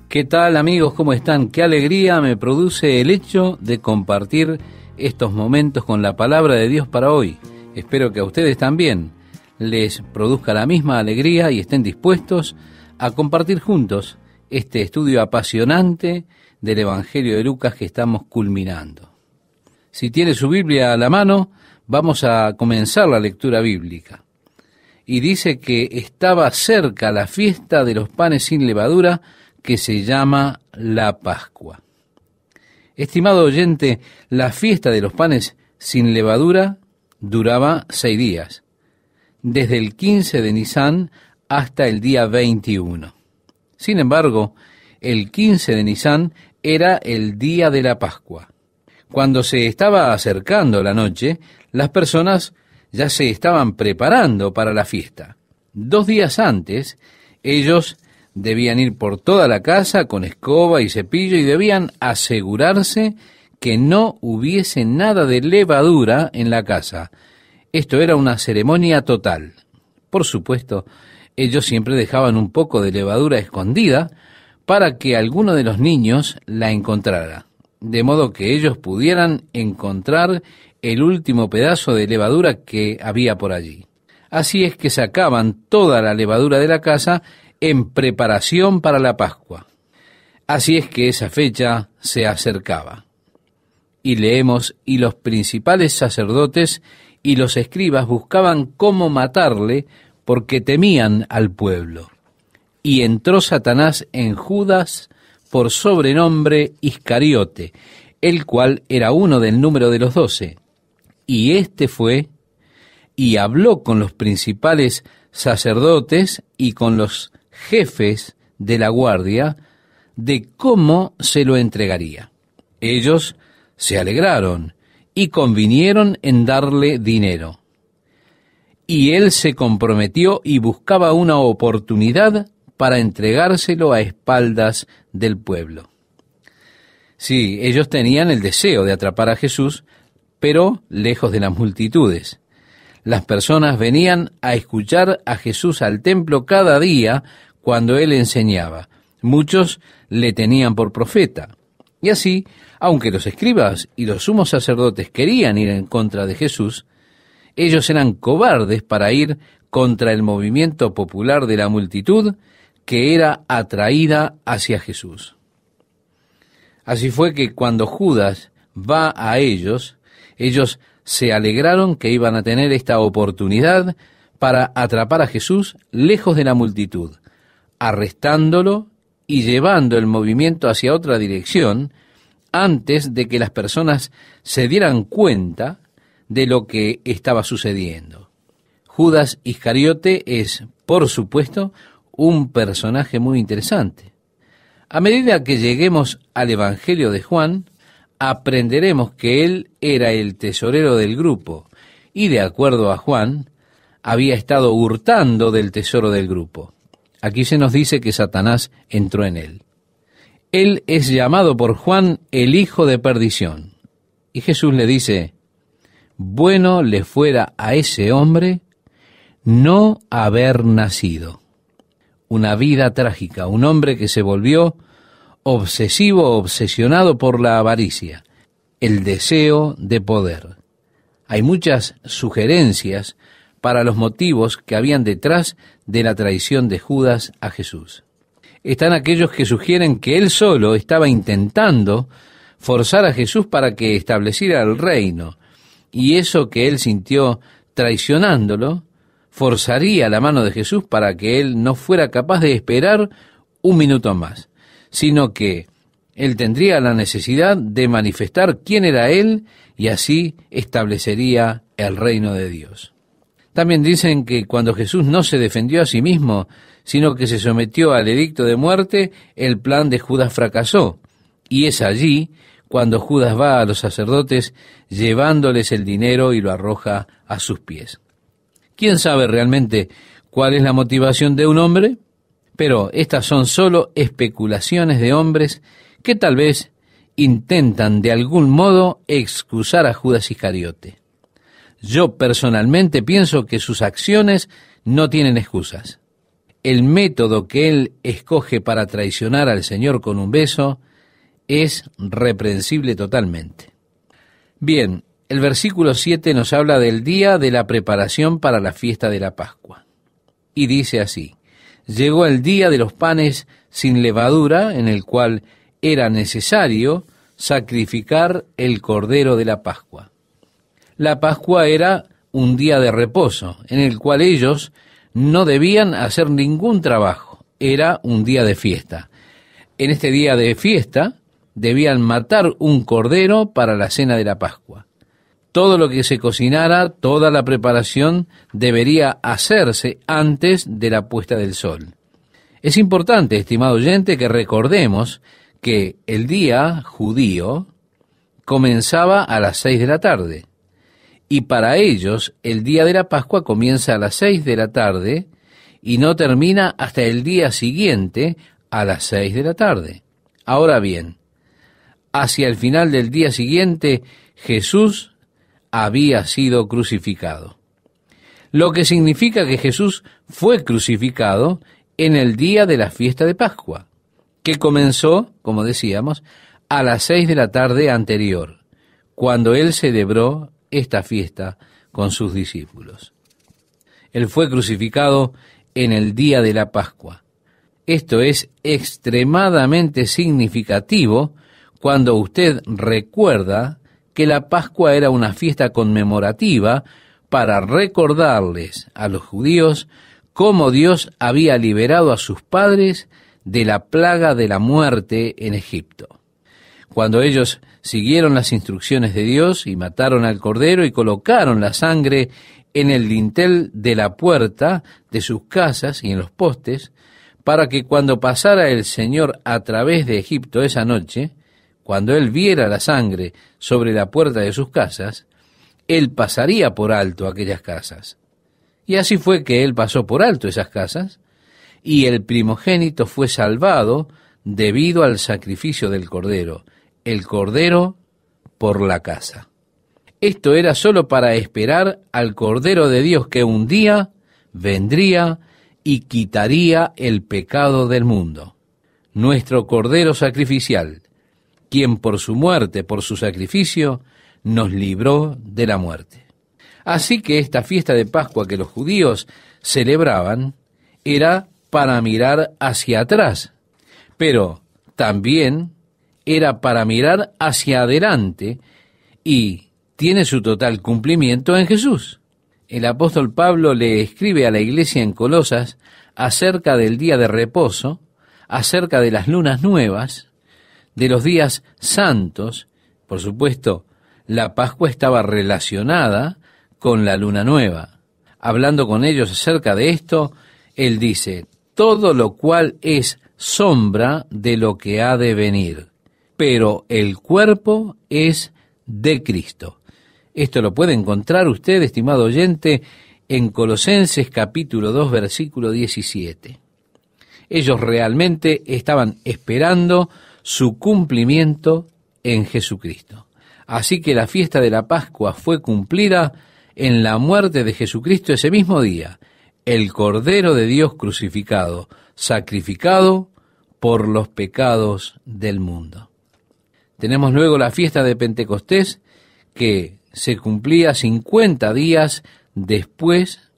¿Qué tal, amigos? ¿Cómo están? Qué alegría me produce el hecho de compartir estos momentos con la palabra de Dios para hoy. Espero que a ustedes también les produzca la misma alegría y estén dispuestos a compartir juntos este estudio apasionante del Evangelio de Lucas que estamos culminando. Si tiene su Biblia a la mano, vamos a comenzar la lectura bíblica. Y dice que estaba cerca la fiesta de los panes sin levadura, que se llama la Pascua. Estimado oyente, la fiesta de los panes sin levadura duraba 6 días, desde el 15 de Nisán hasta el día 21. Sin embargo, el 15 de Nisán era el día de la Pascua. Cuando se estaba acercando la noche, las personas ya se estaban preparando para la fiesta. 2 días antes, ellos debían ir por toda la casa con escoba y cepillo y debían asegurarse que no hubiese nada de levadura en la casa. Esto era una ceremonia total. Por supuesto, ellos siempre dejaban un poco de levadura escondida para que alguno de los niños la encontrara, de modo que ellos pudieran encontrar el último pedazo de levadura que había por allí. Así es que sacaban toda la levadura de la casa en preparación para la Pascua. Así es que esa fecha se acercaba. Y leemos, y los principales sacerdotes y los escribas buscaban cómo matarle porque temían al pueblo. Y entró Satanás en Judas por sobrenombre Iscariote, el cual era uno del número de los 12. Y éste fue y habló con los principales sacerdotes y con los jefes de la guardia de cómo se lo entregaría. Ellos se alegraron y convinieron en darle dinero. Y él se comprometió y buscaba una oportunidad para entregárselo a espaldas del pueblo. Sí, ellos tenían el deseo de atrapar a Jesús, pero lejos de las multitudes. Las personas venían a escuchar a Jesús al templo cada día cuando él enseñaba. Muchos le tenían por profeta. Y así, aunque los escribas y los sumos sacerdotes querían ir en contra de Jesús, ellos eran cobardes para ir contra el movimiento popular de la multitud que era atraída hacia Jesús. Así fue que cuando Judas va a ellos se alegraron que iban a tener esta oportunidad para atrapar a Jesús lejos de la multitud, arrestándolo y llevando el movimiento hacia otra dirección antes de que las personas se dieran cuenta de lo que estaba sucediendo. Judas Iscariote es, por supuesto, un personaje muy interesante. A medida que lleguemos al Evangelio de Juan, aprenderemos que él era el tesorero del grupo y, de acuerdo a Juan, había estado hurtando del tesoro del grupo. Aquí se nos dice que Satanás entró en él. Él es llamado por Juan el hijo de perdición. Y Jesús le dice, bueno le fuera a ese hombre no haber nacido. Una vida trágica, un hombre que se volvió obsesionado por la avaricia, el deseo de poder. Hay muchas sugerencias para los motivos que habían detrás de la traición de Judas a Jesús. Están aquellos que sugieren que él solo estaba intentando forzar a Jesús para que estableciera el reino, y eso que él sintió traicionándolo, forzaría la mano de Jesús para que él no fuera capaz de esperar un minuto más, sino que él tendría la necesidad de manifestar quién era él y así establecería el reino de Dios. También dicen que cuando Jesús no se defendió a sí mismo, sino que se sometió al edicto de muerte, el plan de Judas fracasó. Y es allí cuando Judas va a los sacerdotes llevándoles el dinero y lo arroja a sus pies. ¿Quién sabe realmente cuál es la motivación de un hombre? Pero estas son solo especulaciones de hombres que tal vez intentan de algún modo excusar a Judas Iscariote. Yo personalmente pienso que sus acciones no tienen excusas. el método que él escoge para traicionar al Señor con un beso es reprensible totalmente. Bien, el versículo 7 nos habla del día de la preparación para la fiesta de la Pascua. Y dice así: llegó el día de los panes sin levadura, en el cual era necesario sacrificar el cordero de la Pascua. La Pascua era un día de reposo, en el cual ellos no debían hacer ningún trabajo. Era un día de fiesta. En este día de fiesta debían matar un cordero para la cena de la Pascua. Todo lo que se cocinara, toda la preparación debería hacerse antes de la puesta del sol. Es importante, estimado oyente, que recordemos que el día judío comenzaba a las 6 de la tarde. Y para ellos, el día de la Pascua comienza a las 6 de la tarde y no termina hasta el día siguiente a las 6 de la tarde. Ahora bien, hacia el final del día siguiente, Jesús había sido crucificado. Lo que significa que Jesús fue crucificado en el día de la fiesta de Pascua, que comenzó, como decíamos, a las 6 de la tarde anterior, cuando él celebró esta fiesta con sus discípulos. Él fue crucificado en el día de la Pascua. Esto es extremadamente significativo cuando usted recuerda que la Pascua era una fiesta conmemorativa para recordarles a los judíos cómo Dios había liberado a sus padres de la plaga de la muerte en Egipto. Cuando ellos siguieron las instrucciones de Dios y mataron al cordero y colocaron la sangre en el dintel de la puerta de sus casas y en los postes, para que cuando pasara el Señor a través de Egipto esa noche, cuando él viera la sangre sobre la puerta de sus casas, él pasaría por alto aquellas casas. Y así fue que él pasó por alto esas casas, y el primogénito fue salvado debido al sacrificio del cordero, el cordero por la casa. Esto era solo para esperar al Cordero de Dios que un día vendría y quitaría el pecado del mundo. Nuestro Cordero sacrificial, quien por su muerte, por su sacrificio, nos libró de la muerte. Así que esta fiesta de Pascua que los judíos celebraban era para mirar hacia atrás, pero también era para mirar hacia adelante y tiene su total cumplimiento en Jesús. El apóstol Pablo le escribe a la iglesia en Colosas acerca del día de reposo, acerca de las lunas nuevas, de los días santos. Por supuesto, la Pascua estaba relacionada con la luna nueva. Hablando con ellos acerca de esto, él dice: todo lo cual es sombra de lo que ha de venir, pero el cuerpo es de Cristo. Esto lo puede encontrar usted, estimado oyente, en Colosenses capítulo 2, versículo 17. Ellos realmente estaban esperando su cumplimiento en Jesucristo. Así que la fiesta de la Pascua fue cumplida en la muerte de Jesucristo ese mismo día, el Cordero de Dios crucificado, sacrificado por los pecados del mundo. Tenemos luego la fiesta de Pentecostés, que se cumplía 50 días después,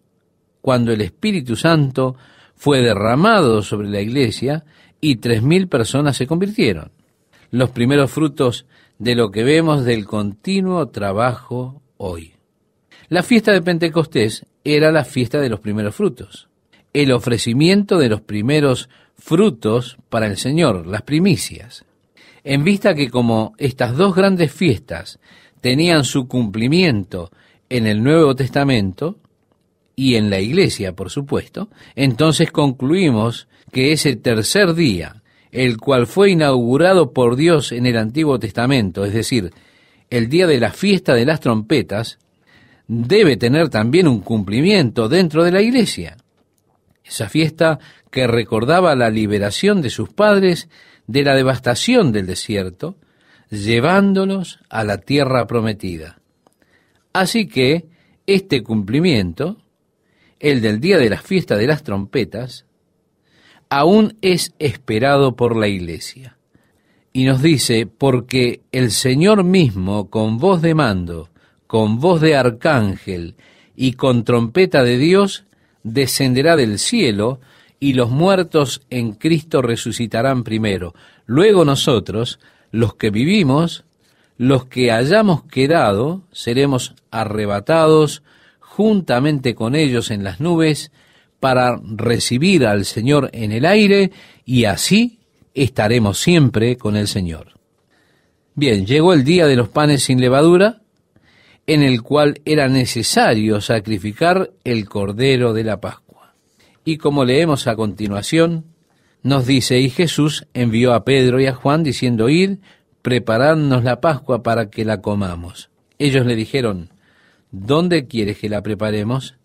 cuando el Espíritu Santo fue derramado sobre la iglesia y 3.000 personas se convirtieron. Los primeros frutos de lo que vemos del continuo trabajo hoy. La fiesta de Pentecostés era la fiesta de los primeros frutos, el ofrecimiento de los primeros frutos para el Señor, las primicias. En vista que como estas dos grandes fiestas tenían su cumplimiento en el Nuevo Testamento y en la iglesia, por supuesto, entonces concluimos que ese tercer día, el cual fue inaugurado por Dios en el Antiguo Testamento, es decir, el día de la fiesta de las trompetas, debe tener también un cumplimiento dentro de la iglesia. Esa fiesta que recordaba la liberación de sus padres de la devastación del desierto, llevándolos a la tierra prometida. Así que este cumplimiento, el del día de la fiesta de las trompetas, aún es esperado por la iglesia. Y nos dice, porque el Señor mismo, con voz de mando, con voz de arcángel y con trompeta de Dios, descenderá del cielo, y los muertos en Cristo resucitarán primero. Luego nosotros, los que vivimos, los que hayamos quedado, seremos arrebatados juntamente con ellos en las nubes para recibir al Señor en el aire, y así estaremos siempre con el Señor. Bien, llegó el día de los panes sin levadura, en el cual era necesario sacrificar el Cordero de la Pascua. Y como leemos a continuación, nos dice, y Jesús envió a Pedro y a Juan diciendo, id, preparadnos la Pascua para que la comamos. Ellos le dijeron, ¿dónde quieres que la preparemos?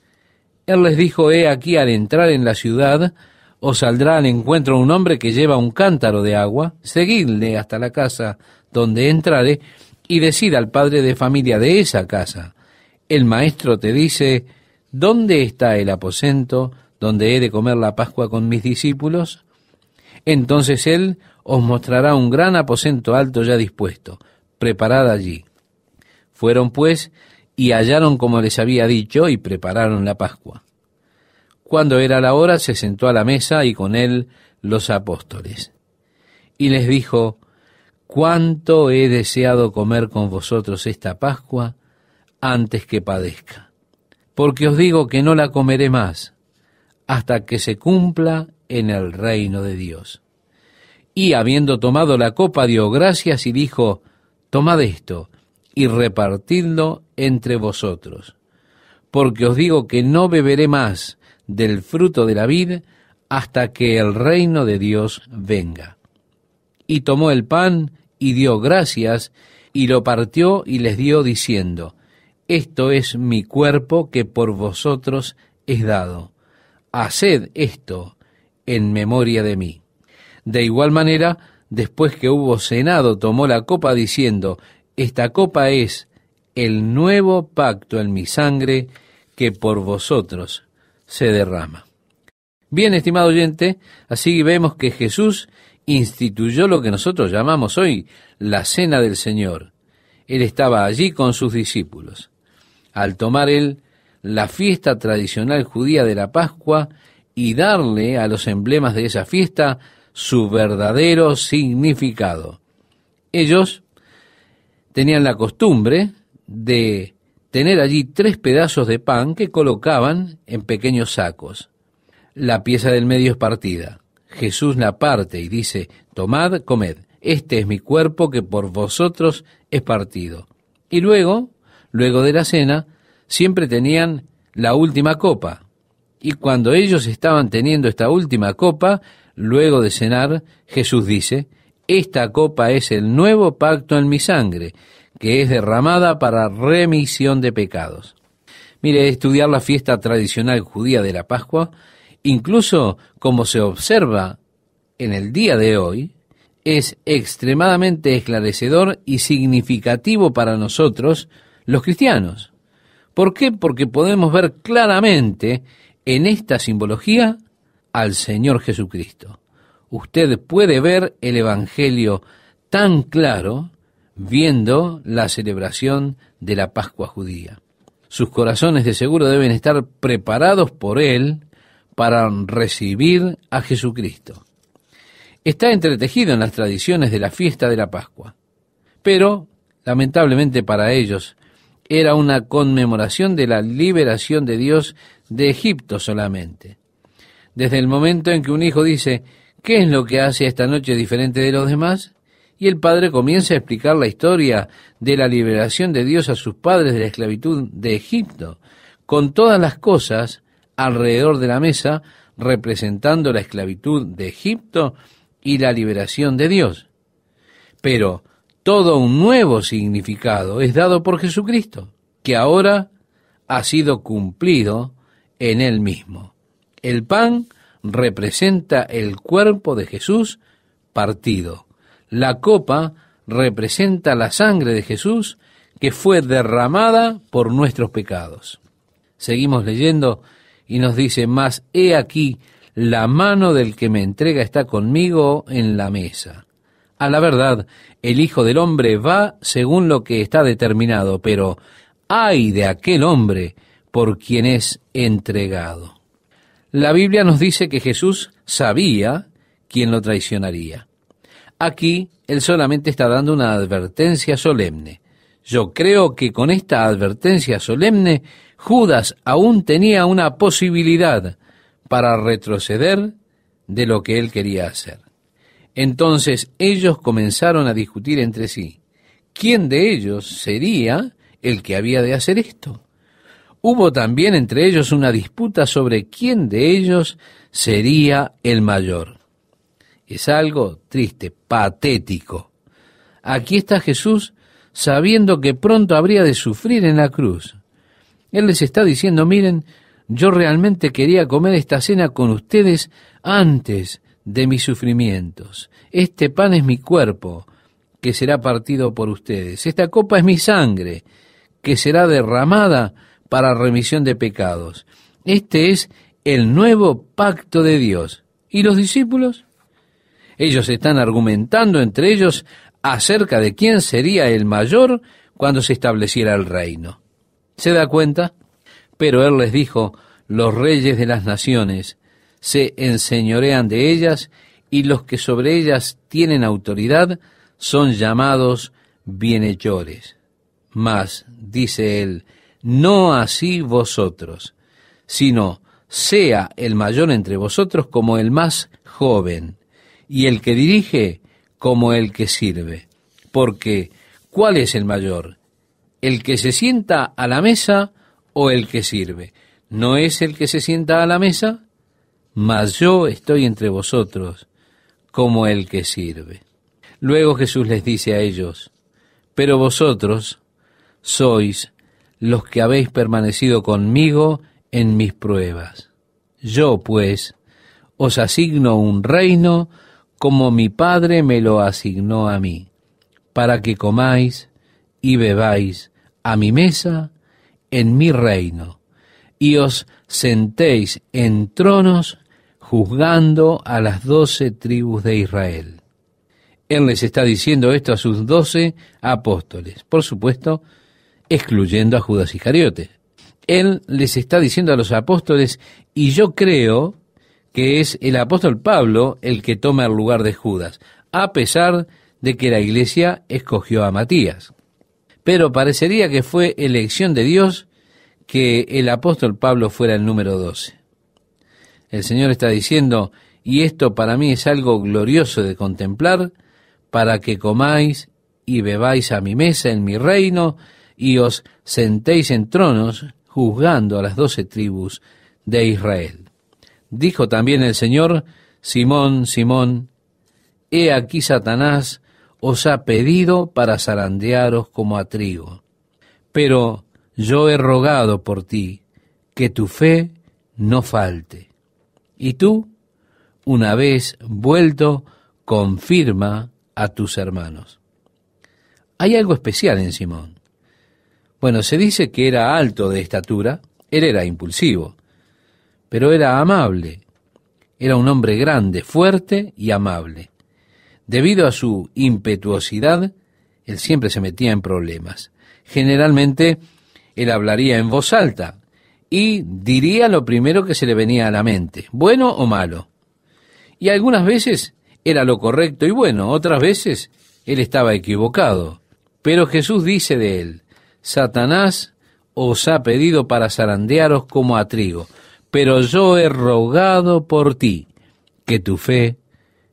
Él les dijo, he aquí, al entrar en la ciudad, os saldrá al encuentro un hombre que lleva un cántaro de agua, seguidle hasta la casa donde entrare, y decid al padre de familia de esa casa, el maestro te dice, ¿dónde está el aposento donde he de comer la Pascua con mis discípulos? Entonces él os mostrará un gran aposento alto ya dispuesto, preparad allí. Fueron pues, y hallaron como les había dicho, y prepararon la Pascua. Cuando era la hora, se sentó a la mesa, y con él los apóstoles. Y les dijo, cuánto he deseado comer con vosotros esta Pascua antes que padezca. Porque os digo que no la comeré más, hasta que se cumpla en el reino de Dios. Y habiendo tomado la copa, dio gracias y dijo, tomad esto, y repartidlo entre vosotros. Porque os digo que no beberé más del fruto de la vid hasta que el reino de Dios venga. Y tomó el pan y dio gracias, y lo partió y les dio diciendo, esto es mi cuerpo que por vosotros es dado. Haced esto en memoria de mí. De igual manera, después que hubo cenado, tomó la copa diciendo, esta copa es el nuevo pacto en mi sangre que por vosotros se derrama. Bien, estimado oyente, así vemos que Jesús instituyó lo que nosotros llamamos hoy la Cena del Señor. Él estaba allí con sus discípulos. Al tomar él la fiesta tradicional judía de la Pascua y darle a los emblemas de esa fiesta su verdadero significado. Ellos tenían la costumbre de tener allí 3 pedazos de pan que colocaban en pequeños sacos. La pieza del medio es partida. Jesús la parte y dice, tomad, comed, este es mi cuerpo que por vosotros es partido. Y luego de la cena, siempre tenían la última copa. Y cuando ellos estaban teniendo esta última copa, luego de cenar, Jesús dice, esta copa es el nuevo pacto en mi sangre, que es derramada para remisión de pecados. Mire, estudiar la fiesta tradicional judía de la Pascua, incluso como se observa en el día de hoy, es extremadamente esclarecedor y significativo para nosotros, los cristianos. ¿Por qué? Porque podemos ver claramente en esta simbología al Señor Jesucristo. Usted puede ver el Evangelio tan claro viendo la celebración de la Pascua judía. Sus corazones de seguro deben estar preparados por Él para recibir a Jesucristo. Está entretejido en las tradiciones de la fiesta de la Pascua, pero lamentablemente para ellos era una conmemoración de la liberación de Dios de Egipto solamente. Desde el momento en que un hijo dice, ¿qué es lo que hace esta noche diferente de los demás? Y el padre comienza a explicar la historia de la liberación de Dios a sus padres de la esclavitud de Egipto, con todas las cosas alrededor de la mesa, representando la esclavitud de Egipto y la liberación de Dios. Pero todo un nuevo significado es dado por Jesucristo, que ahora ha sido cumplido en Él mismo. El pan representa el cuerpo de Jesús partido. La copa representa la sangre de Jesús que fue derramada por nuestros pecados. Seguimos leyendo y nos dice, mas he aquí la mano del que me entrega está conmigo en la mesa. A la verdad, el Hijo del Hombre va según lo que está determinado, pero ¡ay de aquel hombre por quien es entregado! La Biblia nos dice que Jesús sabía quién lo traicionaría. Aquí, él solamente está dando una advertencia solemne. Yo creo que con esta advertencia solemne, Judas aún tenía una posibilidad para retroceder de lo que él quería hacer. Entonces ellos comenzaron a discutir entre sí. ¿Quién de ellos sería el que había de hacer esto? Hubo también entre ellos una disputa sobre quién de ellos sería el mayor. Es algo triste, patético. Aquí está Jesús sabiendo que pronto habría de sufrir en la cruz. Él les está diciendo, miren, yo realmente quería comer esta cena con ustedes antes de mis sufrimientos. Este pan es mi cuerpo, que será partido por ustedes. Esta copa es mi sangre, que será derramada para remisión de pecados. Este es el nuevo pacto de Dios. ¿Y los discípulos? Ellos están argumentando entre ellos acerca de quién sería el mayor cuando se estableciera el reino. ¿Se da cuenta? Pero él les dijo, los reyes de las naciones se enseñorean de ellas y los que sobre ellas tienen autoridad son llamados bienhechores. Mas, dice él, no así vosotros, sino sea el mayor entre vosotros como el más joven, y el que dirige como el que sirve. Porque, ¿cuál es el mayor? ¿El que se sienta a la mesa o el que sirve? ¿No es el que se sienta a la mesa? Mas yo estoy entre vosotros como el que sirve. Luego Jesús les dice a ellos, pero vosotros sois los que habéis permanecido conmigo en mis pruebas. Yo, pues, os asigno un reino como mi Padre me lo asignó a mí, para que comáis y bebáis a mi mesa en mi reino, y os sentéis en tronos juzgando a las 12 tribus de Israel. Él les está diciendo esto a sus 12 apóstoles, por supuesto, excluyendo a Judas Iscariote. Él les está diciendo a los apóstoles, y yo creo que es el apóstol Pablo el que toma el lugar de Judas, a pesar de que la iglesia escogió a Matías. Pero parecería que fue elección de Dios que el apóstol Pablo fuera el número 12. El Señor está diciendo, y esto para mí es algo glorioso de contemplar, para que comáis y bebáis a mi mesa en mi reino, y os sentéis en tronos, juzgando a las 12 tribus de Israel. Dijo también el Señor, Simón, Simón, he aquí Satanás os ha pedido para zarandearos como a trigo. Pero yo he rogado por ti, que tu fe no falte. Y tú, una vez vuelto, confirma a tus hermanos. Hay algo especial en Simón. Bueno, se dice que era alto de estatura, él era impulsivo, pero era amable. Era un hombre grande, fuerte y amable. Debido a su impetuosidad, él siempre se metía en problemas. Generalmente, él hablaría en voz alta y diría lo primero que se le venía a la mente, bueno o malo. Y algunas veces era lo correcto y bueno, otras veces él estaba equivocado. Pero Jesús dice de él, Satanás os ha pedido para zarandearos como a trigo, pero yo he rogado por ti, que tu fe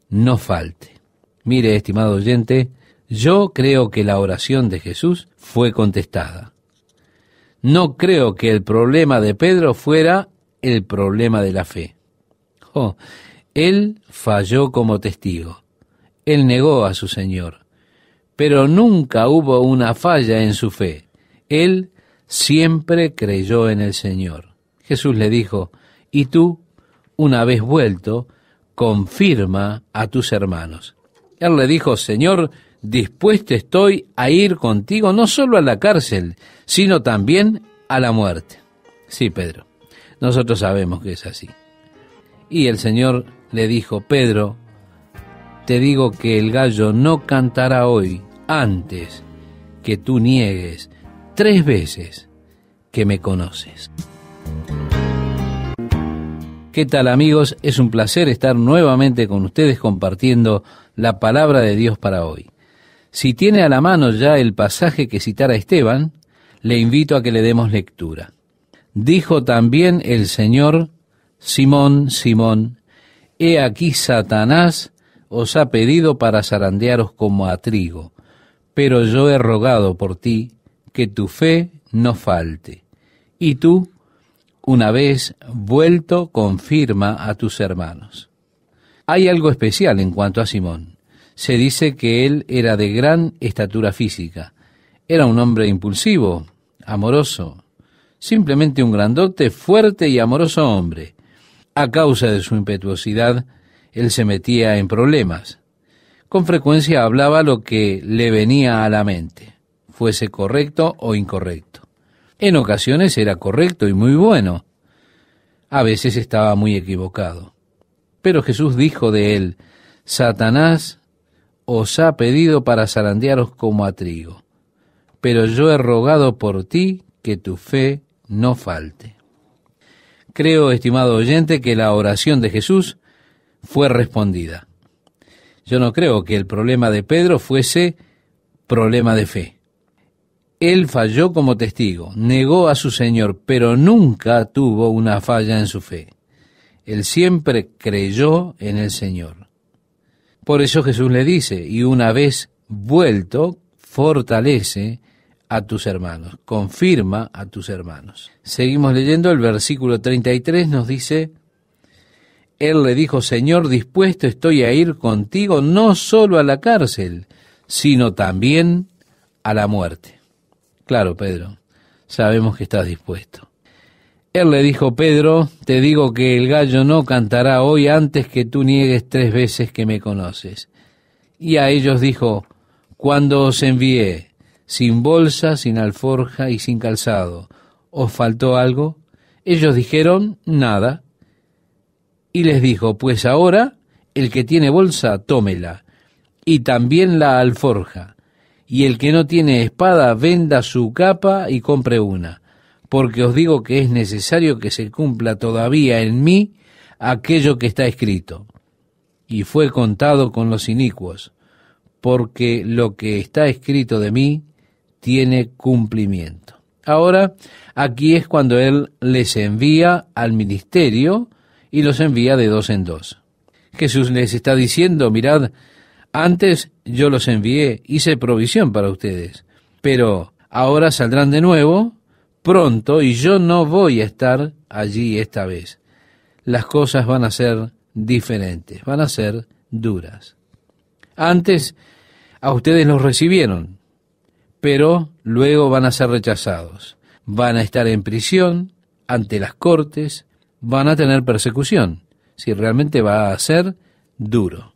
no falte. Mire, estimado oyente, yo creo que la oración de Jesús fue contestada. No creo que el problema de Pedro fuera el problema de la fe. Él falló como testigo. Él negó a su Señor. Pero nunca hubo una falla en su fe. Él siempre creyó en el Señor. Jesús le dijo, y tú, una vez vuelto, confirma a tus hermanos. Él le dijo, Señor, dispuesto estoy a ir contigo no solo a la cárcel, sino también a la muerte. Sí, Pedro, nosotros sabemos que es así. Y el Señor le dijo: Pedro, te digo que el gallo no cantará hoy antes que tú niegues 3 veces que me conoces. ¿Qué tal, amigos? Es un placer estar nuevamente con ustedes compartiendo la palabra de Dios para hoy. Si tiene a la mano ya el pasaje que citara Esteban, le invito a que le demos lectura. Dijo también el Señor: Simón, Simón, he aquí Satanás os ha pedido para zarandearos como a trigo, pero yo he rogado por ti que tu fe no falte. Y tú, una vez vuelto, confirma a tus hermanos. Hay algo especial en cuanto a Simón. Se dice que él era de gran estatura física. Era un hombre impulsivo, amoroso, simplemente un grandote, fuerte y amoroso hombre. A causa de su impetuosidad, él se metía en problemas. Con frecuencia hablaba lo que le venía a la mente, fuese correcto o incorrecto. En ocasiones era correcto y muy bueno. A veces estaba muy equivocado. Pero Jesús dijo de él: Satanás os ha pedido para zarandearos como a trigo, pero yo he rogado por ti que tu fe no falte. Creo, estimado oyente, que la oración de Jesús fue respondida. Yo no creo que el problema de Pedro fuese problema de fe. Él falló como testigo, negó a su Señor, pero nunca tuvo una falla en su fe. Él siempre creyó en el Señor. Por eso Jesús le dice: y una vez vuelto, fortalece a tus hermanos, confirma a tus hermanos. Seguimos leyendo, el versículo 33 nos dice: Él le dijo: Señor, dispuesto estoy a ir contigo no solo a la cárcel, sino también a la muerte. Claro, Pedro, sabemos que estás dispuesto. Él le dijo: Pedro, te digo que el gallo no cantará hoy antes que tú niegues 3 veces que me conoces. Y a ellos dijo: cuando os envié, sin bolsa, sin alforja y sin calzado, ¿os faltó algo? Ellos dijeron: nada. Y les dijo: pues ahora el que tiene bolsa, tómela, y también la alforja, y el que no tiene espada, venda su capa y compre una, porque os digo que es necesario que se cumpla todavía en mí aquello que está escrito. Y fue contado con los inicuos, porque lo que está escrito de mí tiene cumplimiento. Ahora, aquí es cuando Él les envía al ministerio y los envía de 2 en 2. Jesús les está diciendo: mirad, antes yo los envié, hice provisión para ustedes, pero ahora saldrán de nuevo pronto y yo no voy a estar allí esta vez. Las cosas van a ser diferentes, van a ser duras. Antes a ustedes los recibieron, pero luego van a ser rechazados. Van a estar en prisión, ante las cortes, van a tener persecución. Si realmente va a ser duro.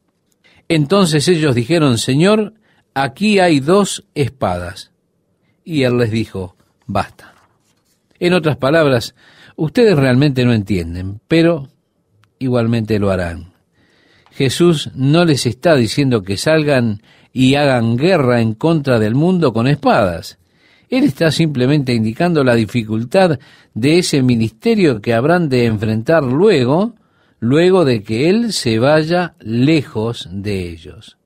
Entonces ellos dijeron: Señor, aquí hay 2 espadas. Y Él les dijo: basta. En otras palabras, ustedes realmente no entienden, pero igualmente lo harán. Jesús no les está diciendo que salgan y hagan guerra en contra del mundo con espadas. Él está simplemente indicando la dificultad de ese ministerio que habrán de enfrentar luego de que Él se vaya lejos de ellos.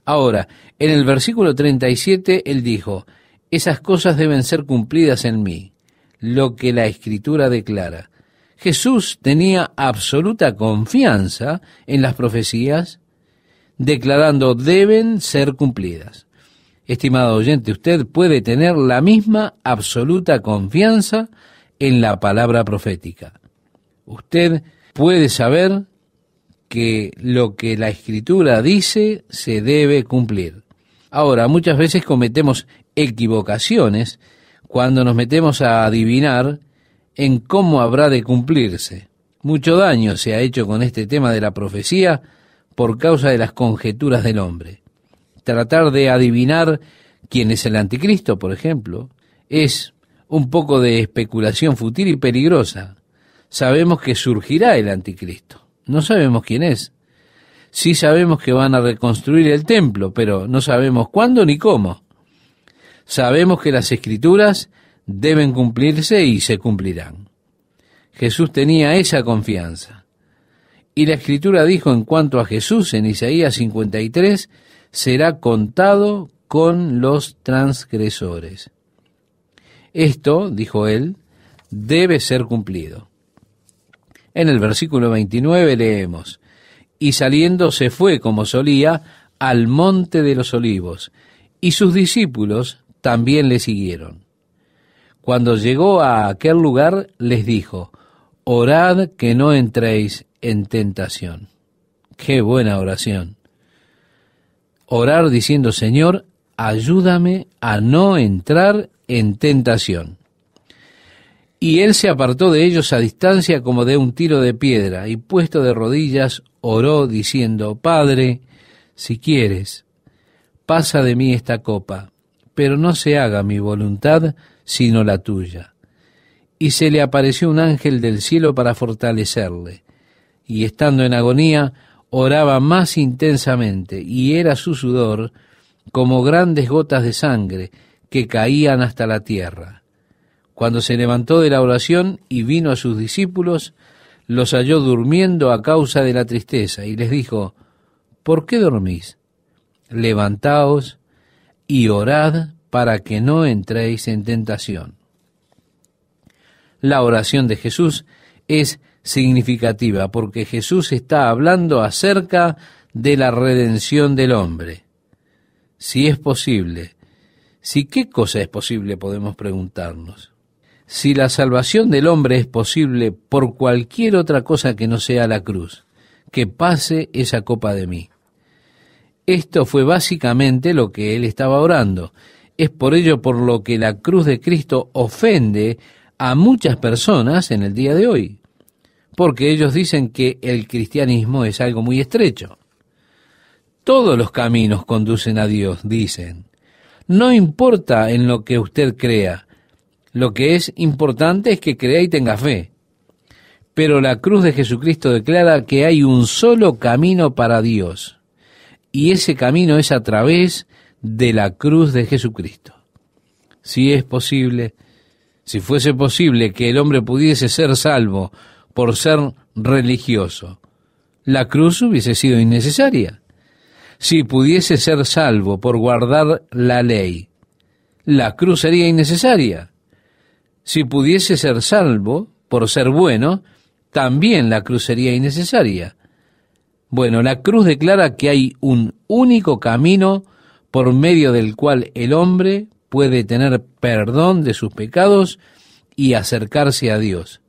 Ahora, en el versículo 37, Él dijo: esas cosas deben ser cumplidas en mí, lo que la Escritura declara. Jesús tenía absoluta confianza en las profecías, declarando deben ser cumplidas. Estimado oyente, usted puede tener la misma absoluta confianza en la palabra profética. Usted puede saber que lo que la Escritura dice se debe cumplir. Ahora, muchas veces cometemos equivocaciones cuando nos metemos a adivinar en cómo habrá de cumplirse. Mucho daño se ha hecho con este tema de la profecía por causa de las conjeturas del hombre. Tratar de adivinar quién es el anticristo, por ejemplo, es un poco de especulación fútil y peligrosa. Sabemos que surgirá el anticristo. no sabemos quién es. Sí sabemos que van a reconstruir el templo, pero no sabemos cuándo ni cómo. Sabemos que las Escrituras deben cumplirse y se cumplirán. Jesús tenía esa confianza. Y la Escritura dijo en cuanto a Jesús en Isaías 53, será contado con los transgresores. Esto, dijo él, debe ser cumplido. En el versículo 29 leemos, y saliendo se fue como solía al monte de los olivos, y sus discípulos también le siguieron. Cuando llegó a aquel lugar, les dijo, orad que no entréis en tentación. Qué buena oración. Orar diciendo, Señor, ayúdame a no entrar en tentación. Y él se apartó de ellos a distancia como de un tiro de piedra, y puesto de rodillas, oró diciendo, Padre, si quieres, pasa de mí esta copa, pero no se haga mi voluntad, sino la tuya. Y se le apareció un ángel del cielo para fortalecerle, y estando en agonía, oraba más intensamente, y era su sudor como grandes gotas de sangre que caían hasta la tierra. Cuando se levantó de la oración y vino a sus discípulos, los halló durmiendo a causa de la tristeza, y les dijo, ¿por qué dormís? Levantaos y orad para que no entréis en tentación. La oración de Jesús es significativa porque Jesús está hablando acerca de la redención del hombre. Si es posible, si qué cosa es posible podemos preguntarnos. Si la salvación del hombre es posible por cualquier otra cosa que no sea la cruz, que pase esa copa de mí. Esto fue básicamente lo que él estaba orando. Es por ello por lo que la cruz de Cristo ofende a muchas personas en el día de hoy, porque ellos dicen que el cristianismo es algo muy estrecho. Todos los caminos conducen a Dios, dicen. No importa en lo que usted crea, lo que es importante es que crea y tenga fe. Pero la cruz de Jesucristo declara que hay un solo camino para Dios, y ese camino es a través de la cruz de Jesucristo. Si es posible, si fuese posible que el hombre pudiese ser salvo por ser religioso, la cruz hubiese sido innecesaria. Si pudiese ser salvo por guardar la ley, la cruz sería innecesaria. Si pudiese ser salvo por ser bueno, también la cruz sería innecesaria. Bueno, la cruz declara que hay un único camino por medio del cual el hombre puede tener perdón de sus pecados y acercarse a Dios.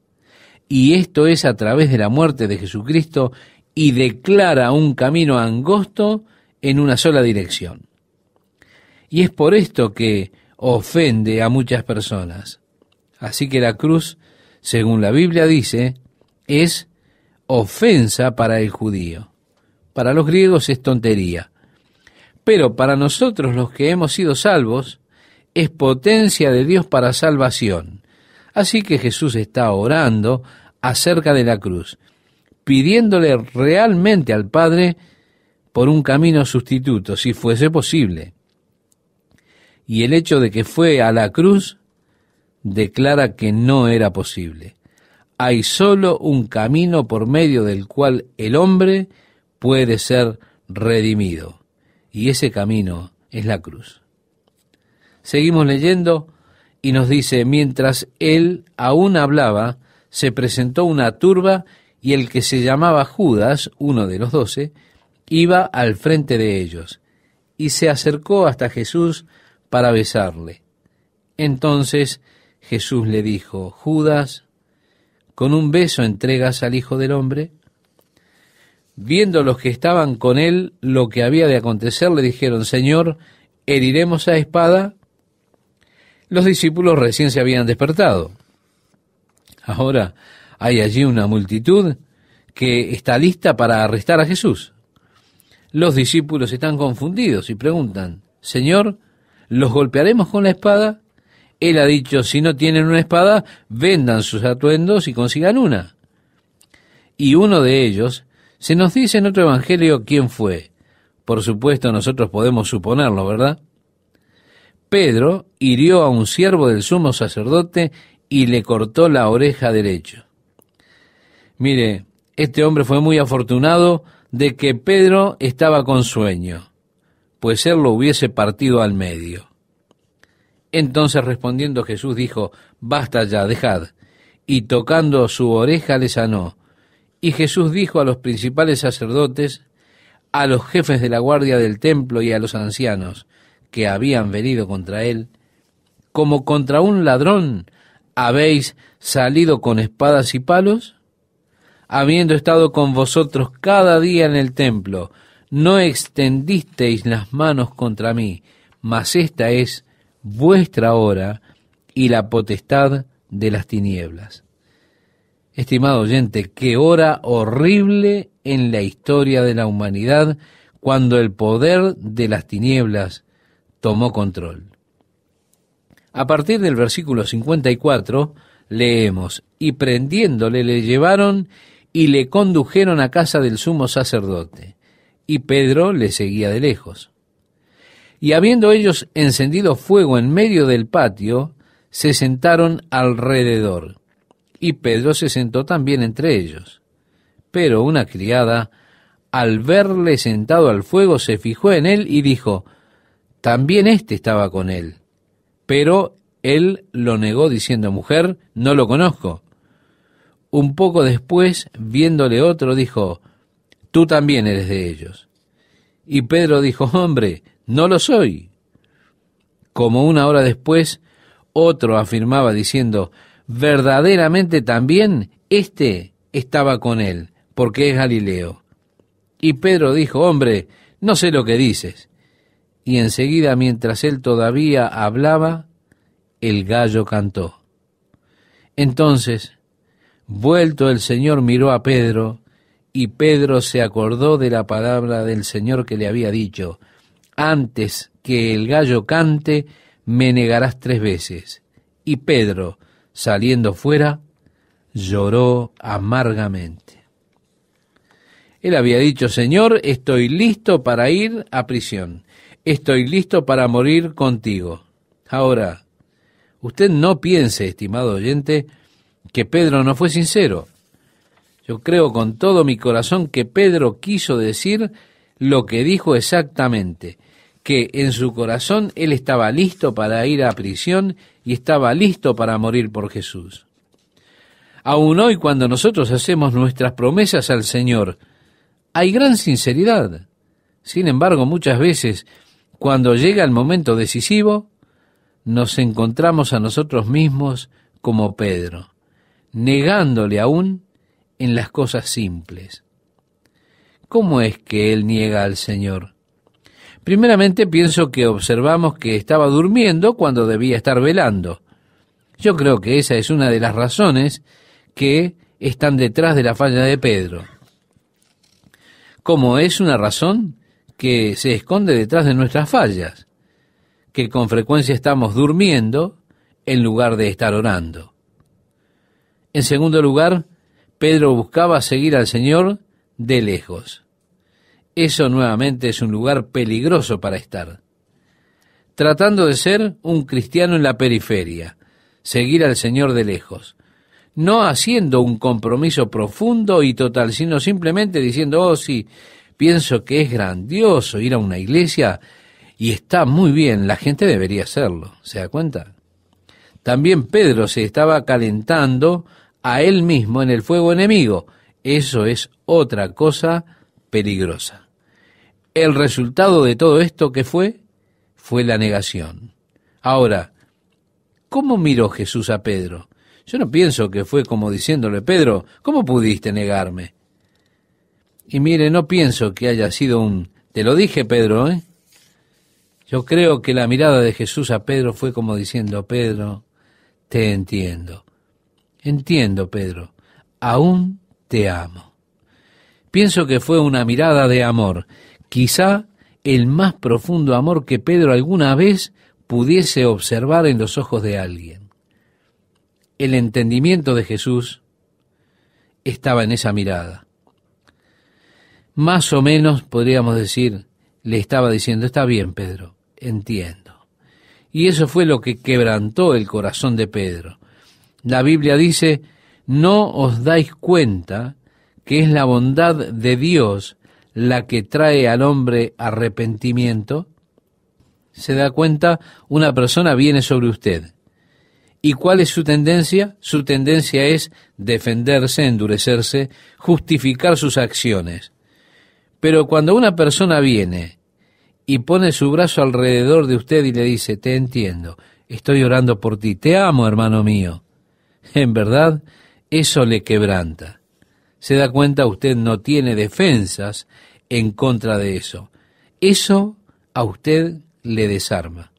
Y esto es a través de la muerte de Jesucristo, y declara un camino angosto en una sola dirección. Y es por esto que ofende a muchas personas. Así que la cruz, según la Biblia dice, es ofensa para el judío. Para los griegos es tontería. Pero para nosotros los que hemos sido salvos, es potencia de Dios para salvación. Así que Jesús está orando acerca de la cruz, pidiéndole realmente al Padre por un camino sustituto, si fuese posible. Y el hecho de que fue a la cruz declara que no era posible. Hay solo un camino por medio del cual el hombre puede ser redimido, y ese camino es la cruz. Seguimos leyendo y nos dice, mientras él aún hablaba, se presentó una turba, y el que se llamaba Judas, uno de los 12, iba al frente de ellos, y se acercó hasta Jesús para besarle. Entonces Jesús le dijo, Judas, ¿con un beso entregas al Hijo del Hombre? Viendo los que estaban con él lo que había de acontecer, le dijeron, Señor, ¿heriremos a espada? Los discípulos recién se habían despertado. Ahora hay allí una multitud que está lista para arrestar a Jesús. Los discípulos están confundidos y preguntan, Señor, ¿los golpearemos con la espada? Él ha dicho, si no tienen una espada, vendan sus atuendos y consigan una. Y uno de ellos Se nos dice en otro evangelio quién fue. Por supuesto, nosotros podemos suponerlo, ¿verdad? Pedro hirió a un siervo del sumo sacerdote y le cortó la oreja derecha. Mire, este hombre fue muy afortunado de que Pedro estaba con sueño, pues él lo hubiese partido al medio. Entonces respondiendo Jesús dijo, basta ya, dejad, y tocando su oreja le sanó. Y Jesús dijo a los principales sacerdotes, a los jefes de la guardia del templo y a los ancianos que habían venido contra él, como contra un ladrón habéis salido con espadas y palos, habiendo estado con vosotros cada día en el templo, no extendisteis las manos contra mí, mas esta es vuestra hora y la potestad de las tinieblas. Estimado oyente, qué hora horrible en la historia de la humanidad cuando el poder de las tinieblas tomó control. A partir del versículo 54 leemos, y prendiéndole le llevaron y le condujeron a casa del sumo sacerdote, y Pedro le seguía de lejos. Y habiendo ellos encendido fuego en medio del patio, se sentaron alrededor, y Pedro se sentó también entre ellos. Pero una criada, al verle sentado al fuego, se fijó en él y dijo, también éste estaba con él. Pero él lo negó diciendo, mujer, no lo conozco. Un poco después, viéndole otro, dijo, tú también eres de ellos. Y Pedro dijo, hombre, no lo soy. Como una hora después, otro afirmaba diciendo, verdaderamente también éste estaba con él, porque es Galileo. Y Pedro dijo, hombre, no sé lo que dices. Y enseguida, mientras él todavía hablaba, el gallo cantó. Entonces, vuelto el Señor miró a Pedro, y Pedro se acordó de la palabra del Señor que le había dicho, antes que el gallo cante, me negarás 3 veces. Y Pedro, saliendo fuera, lloró amargamente. Él había dicho, Señor, estoy listo para ir a prisión. Estoy listo para morir contigo. Ahora, usted no piense, estimado oyente, que Pedro no fue sincero. Yo creo con todo mi corazón que Pedro quiso decir lo que dijo exactamente, que en su corazón él estaba listo para ir a prisión y estaba listo para morir por Jesús. Aún hoy, cuando nosotros hacemos nuestras promesas al Señor, hay gran sinceridad. Sin embargo, muchas veces, cuando llega el momento decisivo, nos encontramos a nosotros mismos como Pedro, negándole aún en las cosas simples. ¿Cómo es que él niega al Señor? Primeramente pienso que observamos que estaba durmiendo cuando debía estar velando. Yo creo que esa es una de las razones que están detrás de la falla de Pedro. Como es una razón que se esconde detrás de nuestras fallas, que con frecuencia estamos durmiendo en lugar de estar orando. En segundo lugar, Pedro buscaba seguir al Señor de lejos. Eso nuevamente es un lugar peligroso para estar. Tratando de ser un cristiano en la periferia, seguir al Señor de lejos. No haciendo un compromiso profundo y total, sino simplemente diciendo, oh sí, pienso que es grandioso ir a una iglesia y está muy bien, la gente debería hacerlo, ¿se da cuenta? También Pedro se estaba calentando a él mismo en el fuego enemigo. Eso es otra cosa peligrosa. El resultado de todo esto, ¿qué fue? Fue la negación. Ahora, ¿cómo miró Jesús a Pedro? Yo no pienso que fue como diciéndole, Pedro, ¿cómo pudiste negarme? Y mire, no pienso que haya sido te lo dije, Pedro, ¿eh? Yo creo que la mirada de Jesús a Pedro fue como diciendo, Pedro, te entiendo. Entiendo, Pedro, aún te amo. Pienso que fue una mirada de amor, quizá el más profundo amor que Pedro alguna vez pudiese observar en los ojos de alguien. El entendimiento de Jesús estaba en esa mirada. Más o menos podríamos decir, le estaba diciendo, está bien, Pedro, entiendo. Y eso fue lo que quebrantó el corazón de Pedro. La Biblia dice, ¿no os dais cuenta que es la bondad de Dios la que trae al hombre arrepentimiento? Se da cuenta, una persona viene sobre usted. ¿Y cuál es su tendencia? Su tendencia es defenderse, endurecerse, justificar sus acciones. Pero cuando una persona viene y pone su brazo alrededor de usted y le dice, te entiendo, estoy orando por ti, te amo, hermano mío, en verdad, eso le quebranta. Se da cuenta, usted no tiene defensas en contra de eso. Eso a usted le desarma.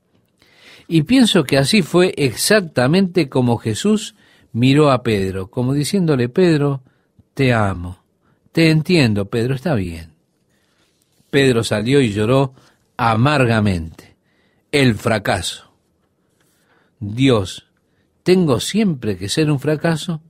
Y pienso que así fue exactamente como Jesús miró a Pedro, como diciéndole, Pedro, te amo, te entiendo, Pedro, está bien. Pedro salió y lloró amargamente. El fracaso. Dios, ¿tengo siempre que ser un fracaso?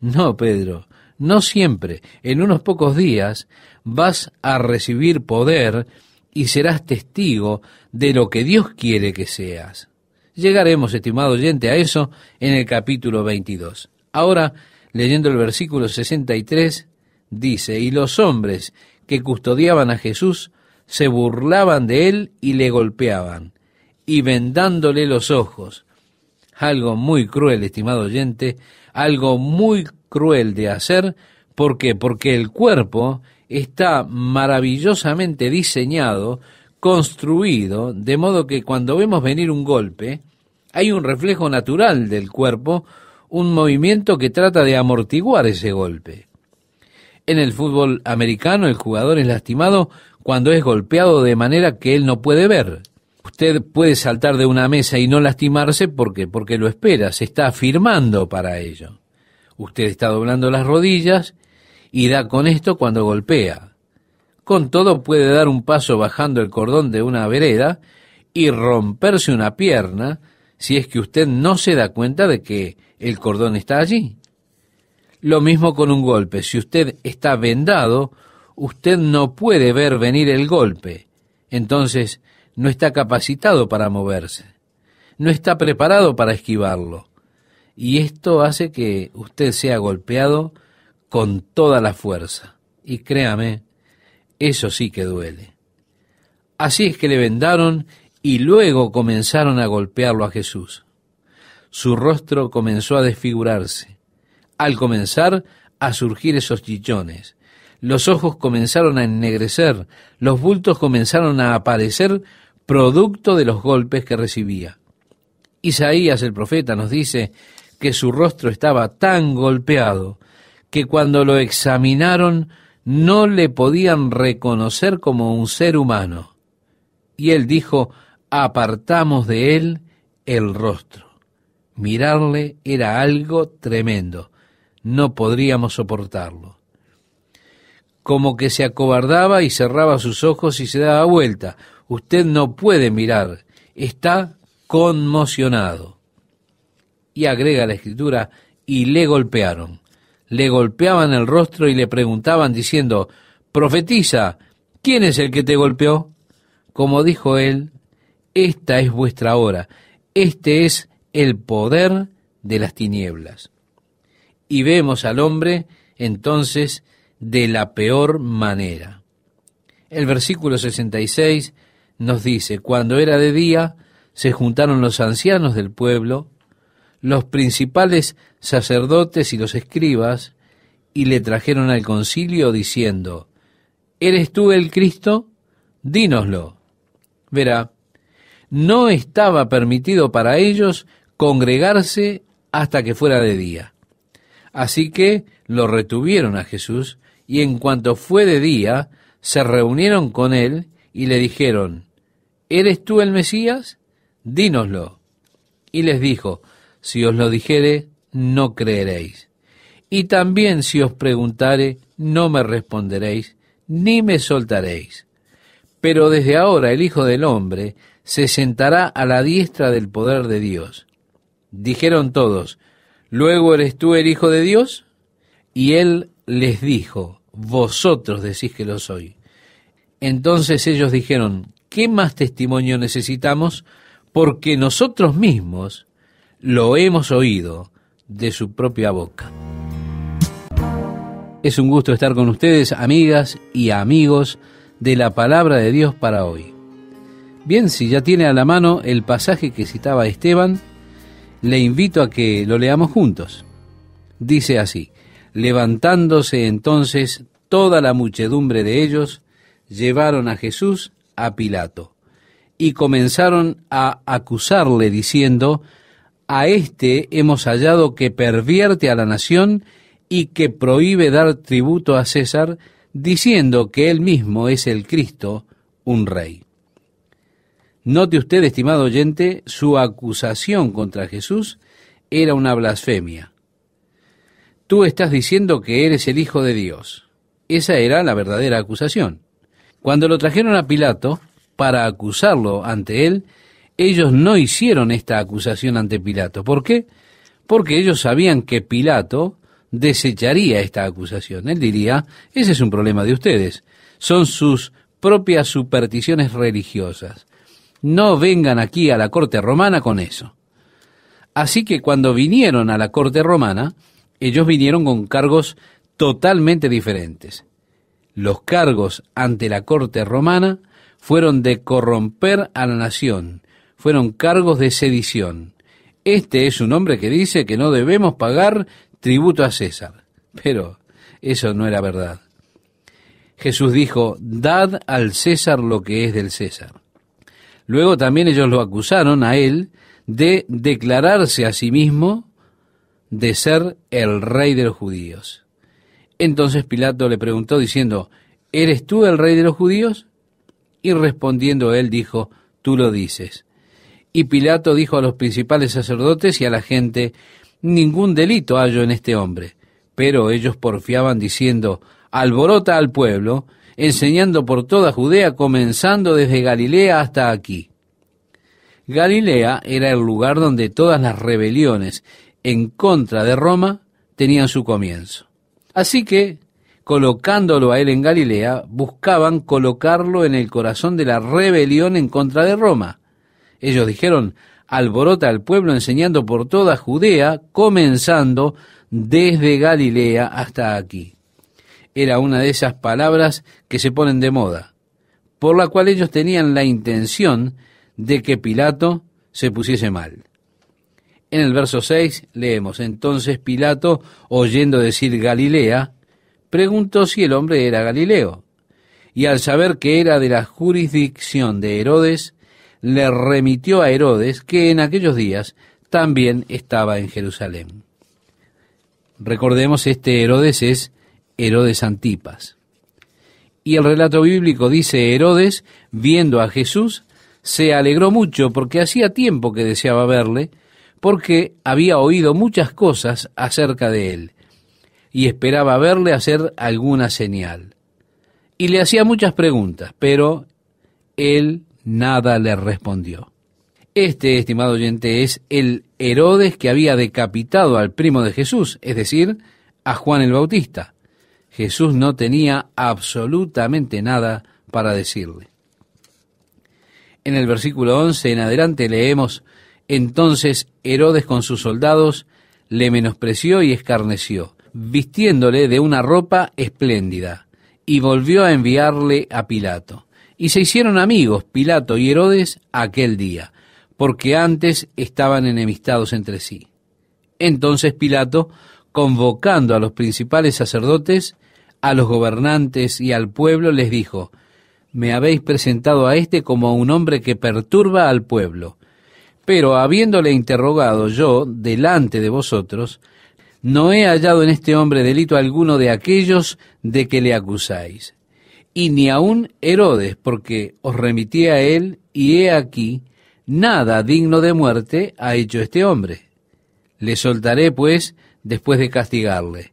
No, Pedro, no siempre. En unos pocos días vas a recibir poder y serás testigo de lo que Dios quiere que seas. Llegaremos, estimado oyente, a eso en el capítulo 22. Ahora, leyendo el versículo 63, dice, y los hombres que custodiaban a Jesús se burlaban de él y le golpeaban, y vendándole los ojos. Algo muy cruel, estimado oyente, algo muy cruel de hacer. ¿Por qué? Porque el cuerpo está maravillosamente diseñado, construido, de modo que cuando vemos venir un golpe, hay un reflejo natural del cuerpo, un movimiento que trata de amortiguar ese golpe. En el fútbol americano, el jugador es lastimado cuando es golpeado de manera que él no puede ver. Usted puede saltar de una mesa y no lastimarse porque lo espera, se está afirmando para ello. Usted está doblando las rodillas y da con esto cuando golpea. Con todo puede dar un paso bajando el cordón de una vereda y romperse una pierna si es que usted no se da cuenta de que el cordón está allí. Lo mismo con un golpe. Si usted está vendado, usted no puede ver venir el golpe. Entonces, no está capacitado para moverse. No está preparado para esquivarlo. Y esto hace que usted sea golpeado con toda la fuerza. Y créame, eso sí que duele. Así es que le vendaron y luego comenzaron a golpearlo a Jesús. Su rostro comenzó a desfigurarse. Al comenzar a surgir esos chichones, los ojos comenzaron a ennegrecer, los bultos comenzaron a aparecer producto de los golpes que recibía. Isaías el profeta nos dice que su rostro estaba tan golpeado que cuando lo examinaron no le podían reconocer como un ser humano. Y él dijo, apartamos de él el rostro. Mirarle era algo tremendo. No podríamos soportarlo. Como que se acobardaba y cerraba sus ojos y se daba vuelta. Usted no puede mirar, está conmocionado. Y agrega la Escritura, y le golpearon. Le golpeaban el rostro y le preguntaban diciendo, profetiza, ¿quién es el que te golpeó? Como dijo él, esta es vuestra hora, este es el poder de las tinieblas. Y vemos al hombre entonces de la peor manera. El versículo 66 nos dice, cuando era de día, se juntaron los ancianos del pueblo, los principales sacerdotes y los escribas, y le trajeron al concilio diciendo, ¿eres tú el Cristo? Dínoslo. Verá, no estaba permitido para ellos congregarse hasta que fuera de día. Así que lo retuvieron a Jesús, y en cuanto fue de día, se reunieron con él y le dijeron, ¿eres tú el Mesías? Dínoslo. Y les dijo, si os lo dijere, no creeréis. Y también si os preguntare, no me responderéis, ni me soltaréis. Pero desde ahora el Hijo del Hombre se sentará a la diestra del poder de Dios. Dijeron todos, ¿luego eres tú el Hijo de Dios? Y él les dijo, vosotros decís que lo soy. Entonces ellos dijeron, ¿qué más testimonio necesitamos? Porque nosotros mismos lo hemos oído de su propia boca. Es un gusto estar con ustedes, amigas y amigos de la palabra de Dios para hoy. Bien, si ya tiene a la mano el pasaje que citaba Esteban, le invito a que lo leamos juntos. Dice así: levantándose entonces toda la muchedumbre de ellos, llevaron a Jesús a Pilato y comenzaron a acusarle diciendo: a este hemos hallado que pervierte a la nación y que prohíbe dar tributo a César, diciendo que él mismo es el Cristo, un rey. Note usted, estimado oyente, su acusación contra Jesús era una blasfemia. Tú estás diciendo que eres el Hijo de Dios. Esa era la verdadera acusación. Cuando lo trajeron a Pilato para acusarlo ante él, ellos no hicieron esta acusación ante Pilato. ¿Por qué? Porque ellos sabían que Pilato desecharía esta acusación. Él diría: ese es un problema de ustedes. Son sus propias supersticiones religiosas. No vengan aquí a la corte romana con eso. Así que cuando vinieron a la corte romana, ellos vinieron con cargos totalmente diferentes. Los cargos ante la corte romana fueron de corromper a la nación, fueron cargos de sedición. Este es un hombre que dice que no debemos pagar tributo a César. Pero eso no era verdad. Jesús dijo: dad al César lo que es del César. Luego también ellos lo acusaron a él de declararse a sí mismo de ser el rey de los judíos. Entonces Pilato le preguntó diciendo: ¿eres tú el rey de los judíos? Y respondiendo él dijo: tú lo dices. Y Pilato dijo a los principales sacerdotes y a la gente: ningún delito hallo en este hombre. Pero ellos porfiaban diciendo: alborota al pueblo, enseñando por toda Judea, comenzando desde Galilea hasta aquí. Galilea era el lugar donde todas las rebeliones en contra de Roma tenían su comienzo. Así que, colocándolo a él en Galilea, buscaban colocarlo en el corazón de la rebelión en contra de Roma. Ellos dijeron: alborota al pueblo, enseñando por toda Judea, comenzando desde Galilea hasta aquí. Era una de esas palabras que se ponen de moda, por la cual ellos tenían la intención de que Pilato se pusiese mal. En el verso 6 leemos: entonces Pilato, oyendo decir Galilea, preguntó si el hombre era Galileo, y al saber que era de la jurisdicción de Herodes, le remitió a Herodes, que en aquellos días también estaba en Jerusalén. Recordemos, este Herodes es Herodes Antipas. Y el relato bíblico dice: Herodes, viendo a Jesús, se alegró mucho porque hacía tiempo que deseaba verle, porque había oído muchas cosas acerca de él, y esperaba verle hacer alguna señal. Y le hacía muchas preguntas, pero él nada le respondió. Este, estimado oyente, es el Herodes que había decapitado al primo de Jesús, es decir, a Juan el Bautista. Jesús no tenía absolutamente nada para decirle. En el versículo 11 en adelante leemos: entonces Herodes con sus soldados le menospreció y escarneció, vistiéndole de una ropa espléndida, y volvió a enviarle a Pilato. Y se hicieron amigos Pilato y Herodes aquel día, porque antes estaban enemistados entre sí. Entonces Pilato, convocando a los principales sacerdotes, a los gobernantes y al pueblo, les dijo: me habéis presentado a este como un hombre que perturba al pueblo. Pero habiéndole interrogado yo delante de vosotros, no he hallado en este hombre delito alguno de aquellos de que le acusáis. Y ni aun Herodes, porque os remití a él, y he aquí, nada digno de muerte ha hecho este hombre. Le soltaré, pues, después de castigarle.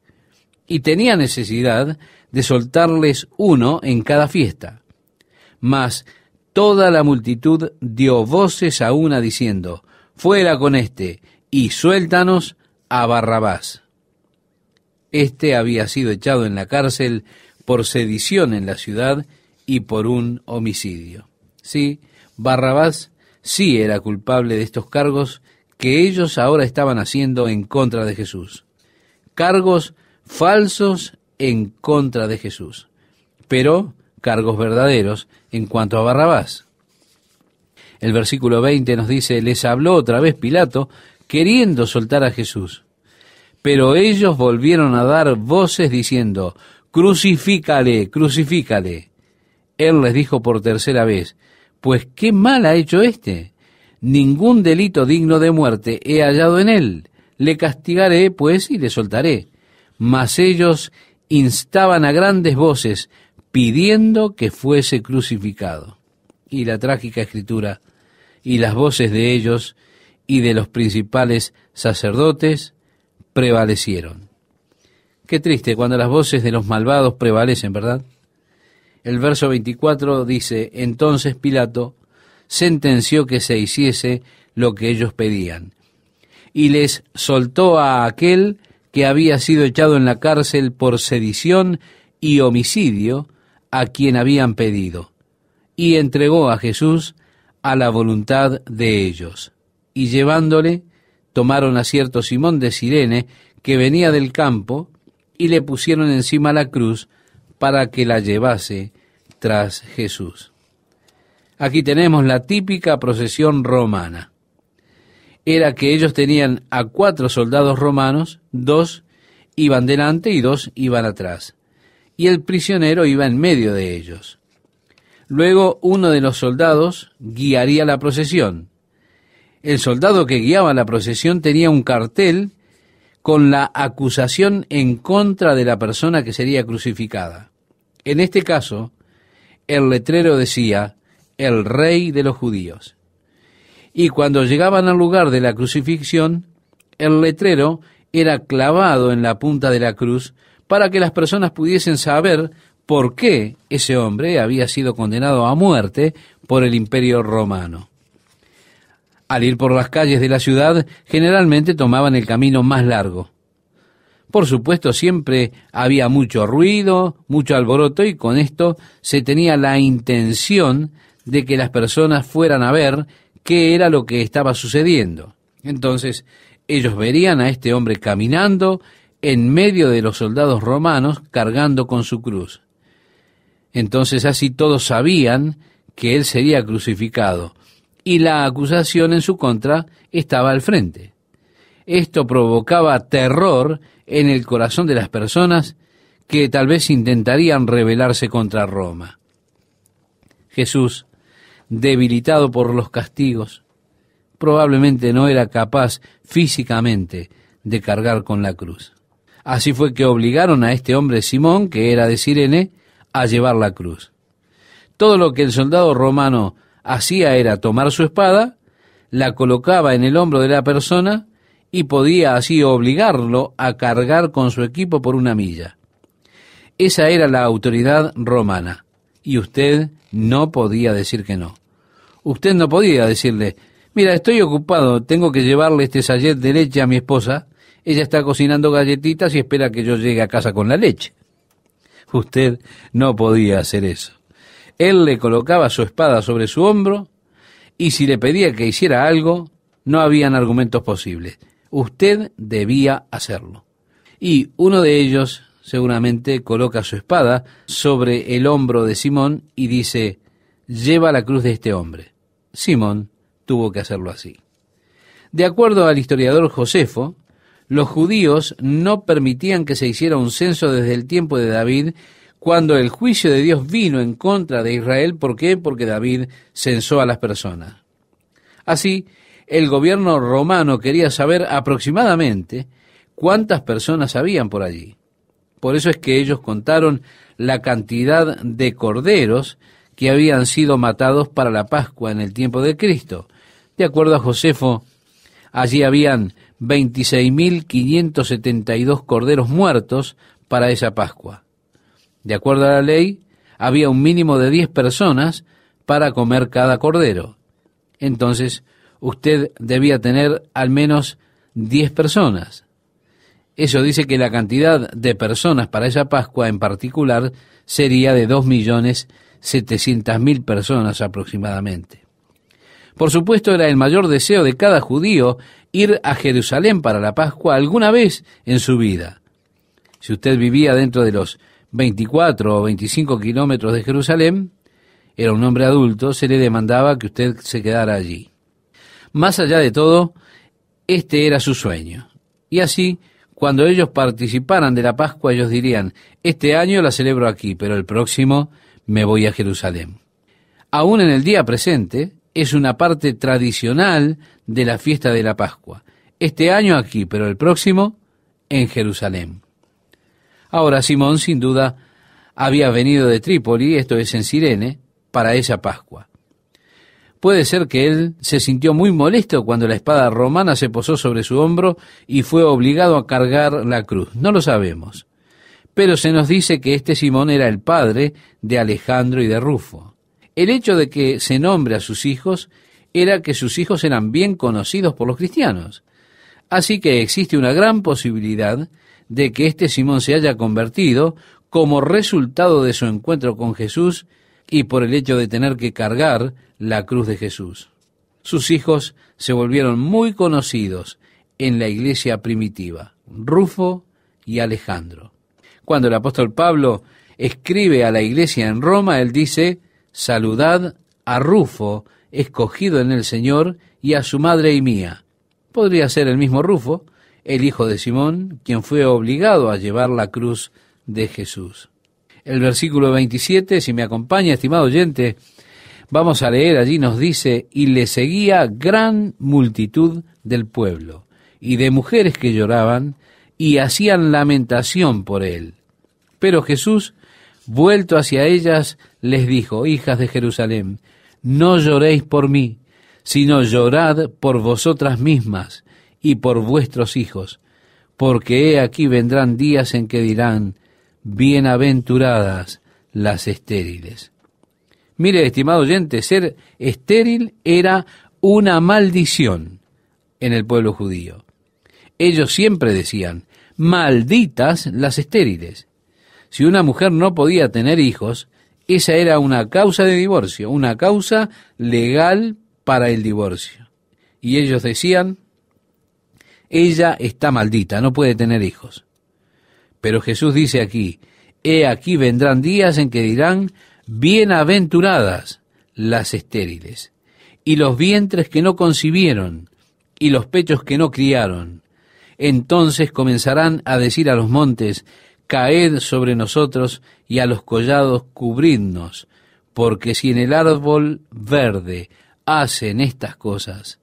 Y tenía necesidad de soltarles uno en cada fiesta. Mas toda la multitud dio voces a una diciendo: fuera con éste, y suéltanos a Barrabás. Este había sido echado en la cárcel por sedición en la ciudad y por un homicidio. Sí, Barrabás sí era culpable de estos cargos que ellos ahora estaban haciendo en contra de Jesús. Cargos falsos en contra de Jesús, pero cargos verdaderos en cuanto a Barrabás. El versículo 20 nos dice: les habló otra vez Pilato, queriendo soltar a Jesús. Pero ellos volvieron a dar voces diciendo: crucifícale, crucifícale. Él les dijo por tercera vez: pues qué mal ha hecho éste. Ningún delito digno de muerte he hallado en él. Le castigaré, pues, y le soltaré. Mas ellos instaban a grandes voces, pidiendo que fuese crucificado. Y la trágica escritura, y las voces de ellos y de los principales sacerdotes prevalecieron. Qué triste cuando las voces de los malvados prevalecen, ¿verdad? El verso 24 dice: entonces Pilato sentenció que se hiciese lo que ellos pedían, y les soltó a aquel que había sido echado en la cárcel por sedición y homicidio, a quien habían pedido, y entregó a Jesús a la voluntad de ellos. Y llevándole, tomaron a cierto Simón de Cirene, que venía del campo, y le pusieron encima la cruz para que la llevase tras Jesús. Aquí tenemos la típica procesión romana. Era que ellos tenían a 4 soldados romanos, 2 iban delante y 2 iban atrás, y el prisionero iba en medio de ellos. Luego uno de los soldados guiaría la procesión. El soldado que guiaba la procesión tenía un cartel con la acusación en contra de la persona que sería crucificada. En este caso, el letrero decía: el rey de los judíos. Y cuando llegaban al lugar de la crucifixión, el letrero era clavado en la punta de la cruz para que las personas pudiesen saber por qué ese hombre había sido condenado a muerte por el Imperio Romano. Al ir por las calles de la ciudad, generalmente tomaban el camino más largo. Por supuesto, siempre había mucho ruido, mucho alboroto, y con esto se tenía la intención de que las personas fueran a ver qué era lo que estaba sucediendo. Entonces, ellos verían a este hombre caminando en medio de los soldados romanos cargando con su cruz. Entonces, así todos sabían que él sería crucificado, y la acusación en su contra estaba al frente. Esto provocaba terror en el corazón de las personas que tal vez intentarían rebelarse contra Roma. Jesús, debilitado por los castigos, probablemente no era capaz físicamente de cargar con la cruz. Así fue que obligaron a este hombre Simón, que era de Cirene, a llevar la cruz. Todo lo que el soldado romano hacía era tomar su espada, la colocaba en el hombro de la persona y podía así obligarlo a cargar con su equipo por una milla. Esa era la autoridad romana, y usted no podía decir que no. Usted no podía decirle: mira, estoy ocupado, tengo que llevarle este sachet de leche a mi esposa, ella está cocinando galletitas y espera que yo llegue a casa con la leche. Usted no podía hacer eso. Él le colocaba su espada sobre su hombro, y si le pedía que hiciera algo, no habían argumentos posibles. Usted debía hacerlo. Y uno de ellos seguramente coloca su espada sobre el hombro de Simón y dice: lleva la cruz de este hombre. Simón tuvo que hacerlo así. De acuerdo al historiador Josefo, los judíos no permitían que se hiciera un censo desde el tiempo de David, cuando el juicio de Dios vino en contra de Israel. ¿Por qué? Porque David censó a las personas. Así, el gobierno romano quería saber aproximadamente cuántas personas habían por allí. Por eso es que ellos contaron la cantidad de corderos que habían sido matados para la Pascua en el tiempo de Cristo. De acuerdo a Josefo, allí habían 26.572 corderos muertos para esa Pascua. De acuerdo a la ley, había un mínimo de 10 personas para comer cada cordero. Entonces, usted debía tener al menos 10 personas. Eso dice que la cantidad de personas para esa Pascua en particular sería de 2.700.000 personas aproximadamente. Por supuesto, era el mayor deseo de cada judío ir a Jerusalén para la Pascua alguna vez en su vida. Si usted vivía dentro de los 24 o 25 kilómetros de Jerusalén, era un hombre adulto, se le demandaba que usted se quedara allí. Más allá de todo, este era su sueño. Y así, cuando ellos participaran de la Pascua, ellos dirían, este año la celebro aquí, pero el próximo me voy a Jerusalén. Aún en el día presente, es una parte tradicional de la fiesta de la Pascua. Este año aquí, pero el próximo en Jerusalén. Ahora, Simón, sin duda, había venido de Trípoli, esto es en Cirene, para esa Pascua. Puede ser que él se sintió muy molesto cuando la espada romana se posó sobre su hombro y fue obligado a cargar la cruz. No lo sabemos. Pero se nos dice que este Simón era el padre de Alejandro y de Rufo. El hecho de que se nombre a sus hijos era que sus hijos eran bien conocidos por los cristianos. Así que existe una gran posibilidad de que este Simón se haya convertido como resultado de su encuentro con Jesús y por el hecho de tener que cargar la cruz de Jesús. Sus hijos se volvieron muy conocidos en la iglesia primitiva, Rufo y Alejandro. Cuando el apóstol Pablo escribe a la iglesia en Roma, él dice, saludad a Rufo, escogido en el Señor, y a su madre y mía. Podría ser el mismo Rufo, el hijo de Simón, quien fue obligado a llevar la cruz de Jesús. El versículo 27, si me acompaña, estimado oyente, vamos a leer allí, nos dice, y le seguía gran multitud del pueblo, y de mujeres que lloraban, y hacían lamentación por él. Pero Jesús, vuelto hacia ellas, les dijo, hijas de Jerusalén, no lloréis por mí, sino llorad por vosotras mismas y por vuestros hijos, porque he aquí vendrán días en que dirán, bienaventuradas las estériles. Mire, estimado oyente, ser estéril era una maldición en el pueblo judío. Ellos siempre decían, malditas las estériles. Si una mujer no podía tener hijos, esa era una causa de divorcio, una causa legal para el divorcio. Y ellos decían, ella está maldita, no puede tener hijos. Pero Jesús dice aquí, he aquí vendrán días en que dirán, bienaventuradas las estériles, y los vientres que no concibieron, y los pechos que no criaron. Entonces comenzarán a decir a los montes, caed sobre nosotros, y a los collados cubridnos, porque si en el árbol verde hacen estas cosas,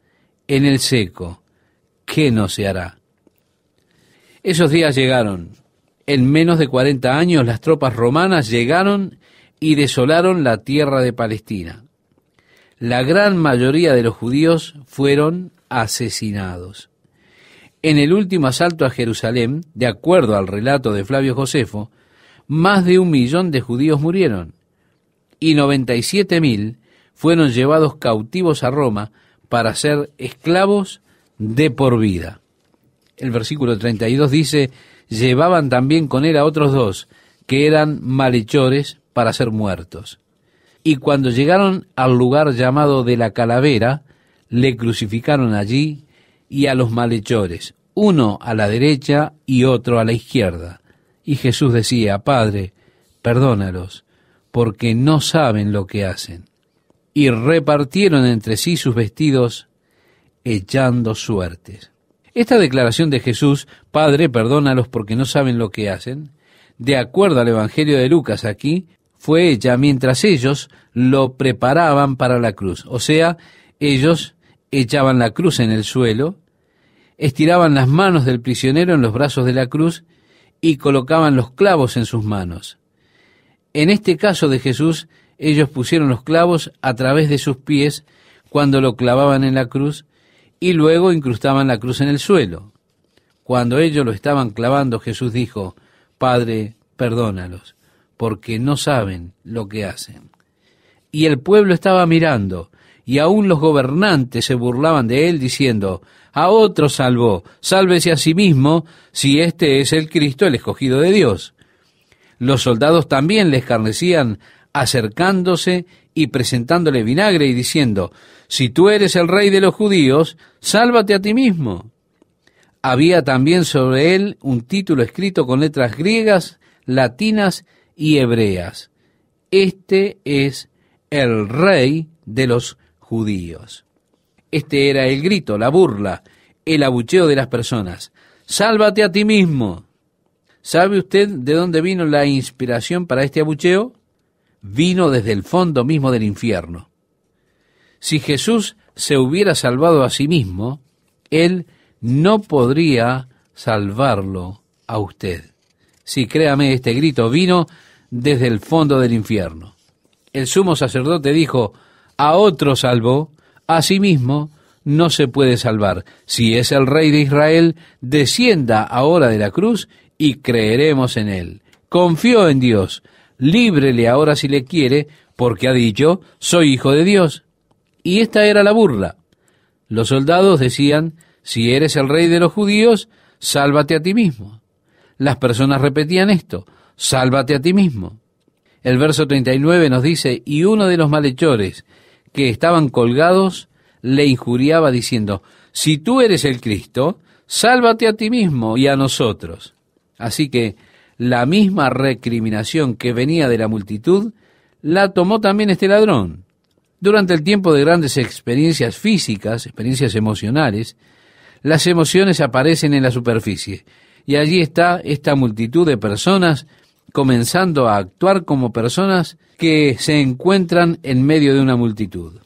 en el seco, ¿qué no se hará? Esos días llegaron. En menos de 40 años las tropas romanas llegaron y desolaron la tierra de Palestina. La gran mayoría de los judíos fueron asesinados. En el último asalto a Jerusalén, de acuerdo al relato de Flavio Josefo, más de 1 millón de judíos murieron y 97.000 fueron llevados cautivos a Roma para ser esclavos de por vida. El versículo 32 dice, llevaban también con él a otros 2, que eran malhechores para ser muertos. Y cuando llegaron al lugar llamado de la Calavera, le crucificaron allí y a los malhechores, uno a la derecha y otro a la izquierda. Y Jesús decía, Padre, perdónalos, porque no saben lo que hacen. Y repartieron entre sí sus vestidos, echando suertes. Esta declaración de Jesús, Padre, perdónalos porque no saben lo que hacen, de acuerdo al Evangelio de Lucas aquí, fue hecha mientras ellos lo preparaban para la cruz. O sea, ellos echaban la cruz en el suelo, estiraban las manos del prisionero en los brazos de la cruz y colocaban los clavos en sus manos. En este caso de Jesús, ellos pusieron los clavos a través de sus pies cuando lo clavaban en la cruz y luego incrustaban la cruz en el suelo. Cuando ellos lo estaban clavando, Jesús dijo, Padre, perdónalos, porque no saben lo que hacen. Y el pueblo estaba mirando, y aún los gobernantes se burlaban de él diciendo: a otro salvó, sálvese a sí mismo, si este es el Cristo, el escogido de Dios. Los soldados también le escarnecían, acercándose y presentándole vinagre y diciendo: si tú eres el rey de los judíos, sálvate a ti mismo. Había también sobre él un título escrito con letras griegas, latinas y hebreas: este es el rey de los judíos. Este era el grito, la burla, el abucheo de las personas. ¡Sálvate a ti mismo! ¿Sabe usted de dónde vino la inspiración para este abucheo? Vino desde el fondo mismo del infierno. Si Jesús se hubiera salvado a sí mismo, Él no podría salvarlo a usted. Sí, créame, este grito vino desde el fondo del infierno. El sumo sacerdote dijo: a otro salvó, a sí mismo no se puede salvar. Si es el Rey de Israel, descienda ahora de la cruz y creeremos en él. Confió en Dios, líbrele ahora si le quiere, porque ha dicho: soy hijo de Dios. Y esta era la burla. Los soldados decían: si eres el rey de los judíos, sálvate a ti mismo. Las personas repetían esto: sálvate a ti mismo. El verso 39 nos dice: y uno de los malhechores que estaban colgados le injuriaba diciendo: si tú eres el Cristo, sálvate a ti mismo y a nosotros. Así que la misma recriminación que venía de la multitud la tomó también este ladrón. Durante el tiempo de grandes experiencias físicas, experiencias emocionales, las emociones aparecen en la superficie, y allí está esta multitud de personas comenzando a actuar como personas que se encuentran en medio de una multitud.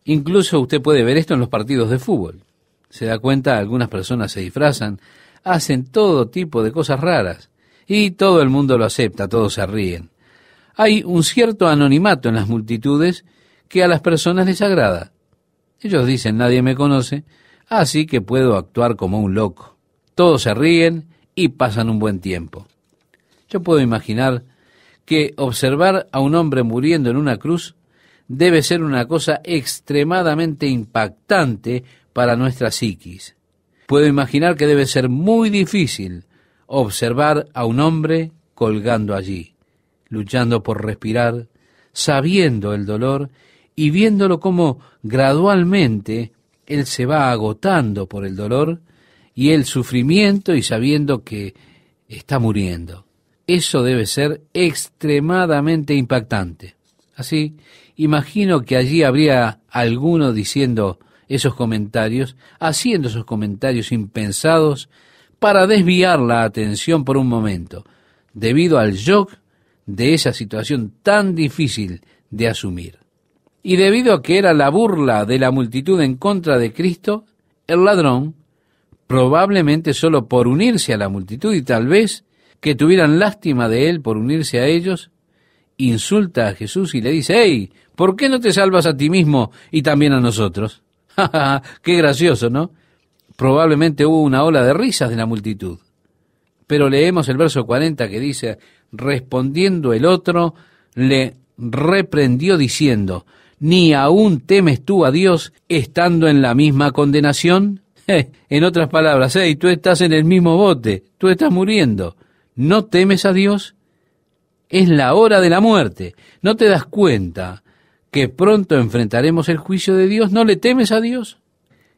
Incluso usted puede ver esto en los partidos de fútbol. Se da cuenta, algunas personas se disfrazan, hacen todo tipo de cosas raras, y todo el mundo lo acepta, todos se ríen. Hay un cierto anonimato en las multitudes que a las personas les agrada. Ellos dicen: nadie me conoce, así que puedo actuar como un loco. Todos se ríen y pasan un buen tiempo. Yo puedo imaginar que observar a un hombre muriendo en una cruz debe ser una cosa extremadamente impactante para nuestra psiquis. Puedo imaginar que debe ser muy difícil observar a un hombre colgando allí, luchando por respirar, sabiendo el dolor y viéndolo como gradualmente él se va agotando por el dolor y el sufrimiento, y sabiendo que está muriendo. Eso debe ser extremadamente impactante. Así, imagino que allí habría alguno diciendo esos comentarios, haciendo esos comentarios impensados para desviar la atención por un momento, debido al shock de esa situación tan difícil de asumir. Y debido a que era la burla de la multitud en contra de Cristo, el ladrón, probablemente solo por unirse a la multitud y tal vez que tuvieran lástima de él por unirse a ellos, insulta a Jesús y le dice: «Hey, ¿por qué no te salvas a ti mismo y también a nosotros?» ¡Qué gracioso!, ¿no? Probablemente hubo una ola de risas de la multitud. Pero leemos el verso 40 que dice: respondiendo el otro, le reprendió diciendo: ¿ni aún temes tú a Dios estando en la misma condenación? En otras palabras: hey, tú estás en el mismo bote, tú estás muriendo. ¿No temes a Dios? Es la hora de la muerte. ¿No te das cuenta que pronto enfrentaremos el juicio de Dios? ¿No le temes a Dios?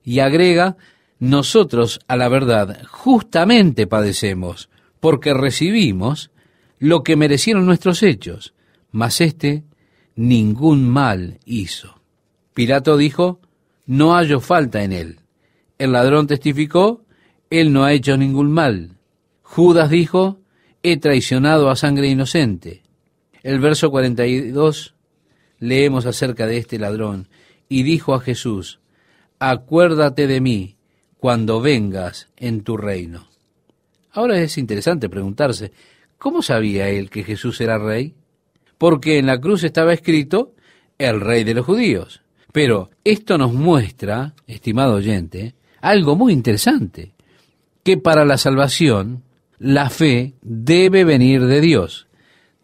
Y agrega: nosotros, a la verdad, justamente padecemos, porque recibimos lo que merecieron nuestros hechos, mas éste ningún mal hizo. Pilato dijo: no hallo falta en él. El ladrón testificó: él no ha hecho ningún mal. Judas dijo: he traicionado a sangre inocente. El verso 42 leemos acerca de este ladrón: y dijo a Jesús: acuérdate de mí cuando vengas en tu reino. Ahora es interesante preguntarse: ¿cómo sabía él que Jesús era rey? Porque en la cruz estaba escrito: el rey de los judíos. Pero esto nos muestra, estimado oyente, algo muy interesante: que para la salvación, la fe debe venir de Dios.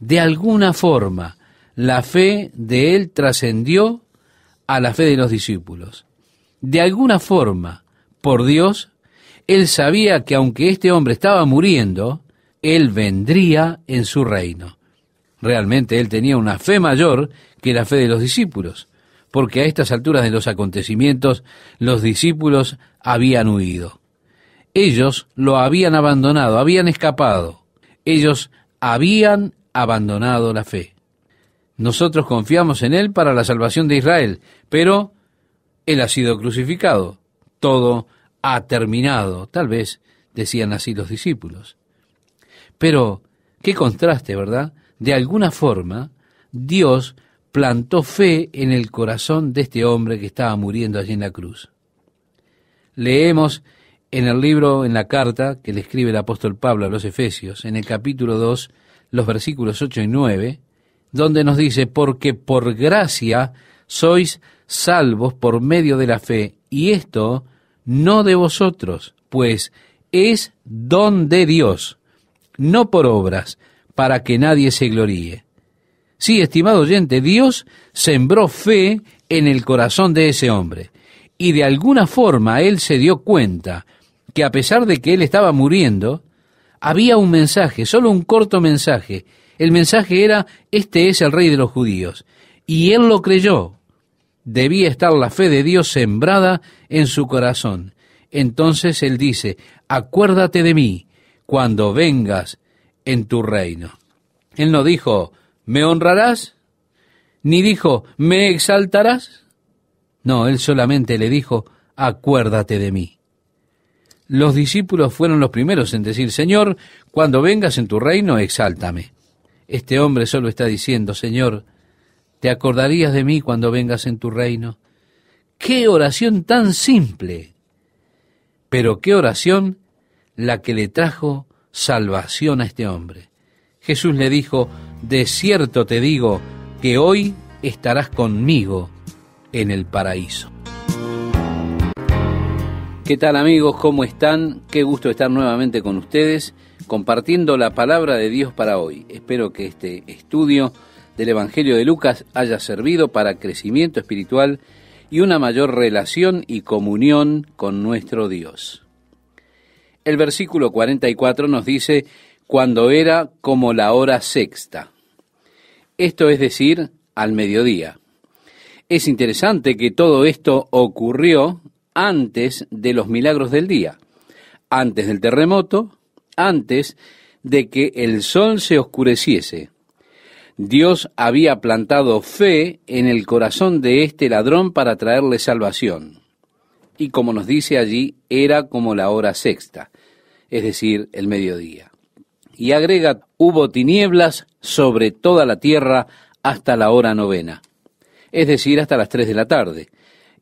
De alguna forma, la fe de él trascendió a la fe de los discípulos. De alguna forma, por Dios, él sabía que aunque este hombre estaba muriendo, él vendría en su reino. Realmente él tenía una fe mayor que la fe de los discípulos, porque a estas alturas de los acontecimientos los discípulos habían huido. Ellos lo habían abandonado, habían escapado. Ellos habían abandonado la fe. Nosotros confiamos en Él para la salvación de Israel, pero Él ha sido crucificado. Todo ha terminado, tal vez decían así los discípulos. Pero, qué contraste, ¿verdad? De alguna forma, Dios plantó fe en el corazón de este hombre que estaba muriendo allí en la cruz. Leemos en el libro, en la carta que le escribe el apóstol Pablo a los Efesios, en el capítulo 2, los versículos 8 y 9, donde nos dice, porque por gracia sois salvos por medio de la fe, y esto no de vosotros, pues es don de Dios, no por obras, para que nadie se gloríe. Sí, estimado oyente, Dios sembró fe en el corazón de ese hombre, y de alguna forma él se dio cuenta que a pesar de que él estaba muriendo, había un mensaje, solo un corto mensaje. El mensaje era, este es el rey de los judíos, y él lo creyó. Debía estar la fe de Dios sembrada en su corazón. Entonces él dice, acuérdate de mí cuando vengas en tu reino. Él no dijo, ¿me honrarás? Ni dijo, ¿me exaltarás? No, él solamente le dijo, acuérdate de mí. Los discípulos fueron los primeros en decir, Señor, cuando vengas en tu reino, exáltame. Este hombre solo está diciendo, Señor, ¿te acordarías de mí cuando vengas en tu reino? ¡Qué oración tan simple! Pero qué oración la que le trajo salvación a este hombre. Jesús le dijo, de cierto te digo que hoy estarás conmigo en el paraíso. ¿Qué tal, amigos? ¿Cómo están? Qué gusto estar nuevamente con ustedes compartiendo la palabra de Dios para hoy. Espero que este estudio del Evangelio de Lucas haya servido para crecimiento espiritual y una mayor relación y comunión con nuestro Dios. El versículo 44 nos dice, cuando era como la hora sexta. Esto es decir, al mediodía. Es interesante que todo esto ocurrió antes de los milagros del día, antes del terremoto, antes de que el sol se oscureciese. Dios había plantado fe en el corazón de este ladrón para traerle salvación. Y como nos dice allí, era como la hora sexta, es decir, el mediodía. Y agrega, hubo tinieblas sobre toda la tierra hasta la hora novena, es decir, hasta las 3 de la tarde.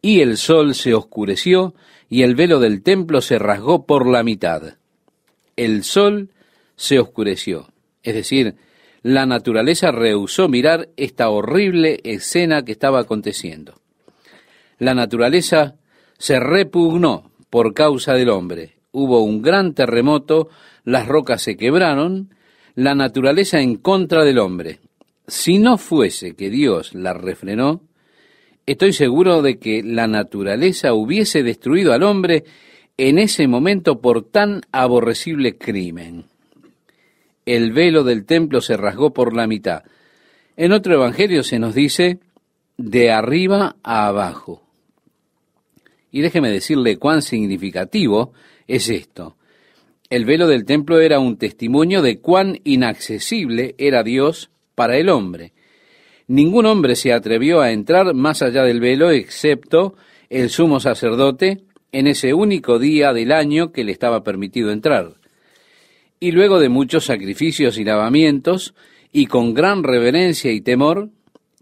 Y el sol se oscureció, y el velo del templo se rasgó por la mitad. El sol se oscureció, es decir, la naturaleza rehusó mirar esta horrible escena que estaba aconteciendo. La naturaleza se repugnó por causa del hombre. Hubo un gran terremoto, las rocas se quebraron, la naturaleza en contra del hombre. Si no fuese que Dios la refrenó, estoy seguro de que la naturaleza hubiese destruido al hombre en ese momento por tan aborrecible crimen. El velo del templo se rasgó por la mitad. En otro evangelio se nos dice, de arriba a abajo. Y déjeme decirle cuán significativo es esto. El velo del templo era un testimonio de cuán inaccesible era Dios para el hombre. Ningún hombre se atrevió a entrar más allá del velo, excepto el sumo sacerdote, en ese único día del año que le estaba permitido entrar. Y luego de muchos sacrificios y lavamientos, y con gran reverencia y temor,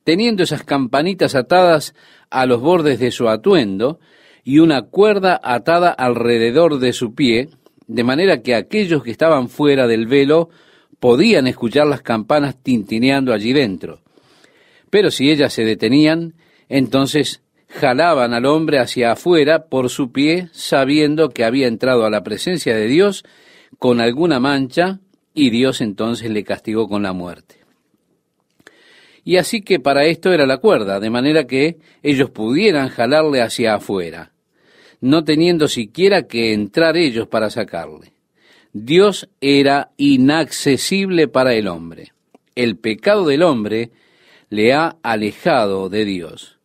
teniendo esas campanitas atadas a los bordes de su atuendo, y una cuerda atada alrededor de su pie, de manera que aquellos que estaban fuera del velo podían escuchar las campanas tintineando allí dentro. Pero si ellas se detenían, entonces jalaban al hombre hacia afuera por su pie, sabiendo que había entrado a la presencia de Dios con alguna mancha, y Dios entonces le castigó con la muerte. Y así que para esto era la cuerda, de manera que ellos pudieran jalarle hacia afuera, no teniendo siquiera que entrar ellos para sacarle. Dios era inaccesible para el hombre. El pecado del hombre le ha alejado de Dios.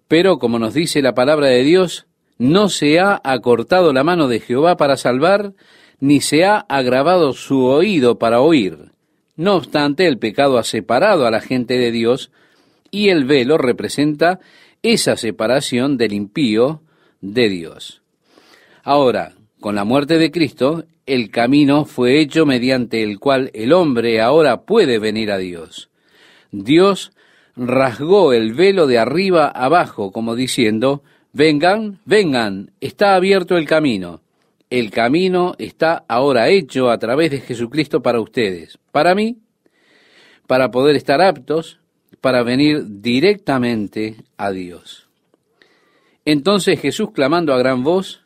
Pero, como nos dice la palabra de Dios, no se ha acortado la mano de Jehová para salvar, ni se ha agravado su oído para oír. No obstante, el pecado ha separado a la gente de Dios, y el velo representa esa separación del impío de Dios. Ahora, con la muerte de Cristo, el camino fue hecho mediante el cual el hombre ahora puede venir a Dios. Dios rasgó el velo de arriba abajo, como diciendo, vengan, vengan, está abierto el camino. El camino está ahora hecho a través de Jesucristo para ustedes, para mí, para poder estar aptos, para venir directamente a Dios. Entonces Jesús, clamando a gran voz,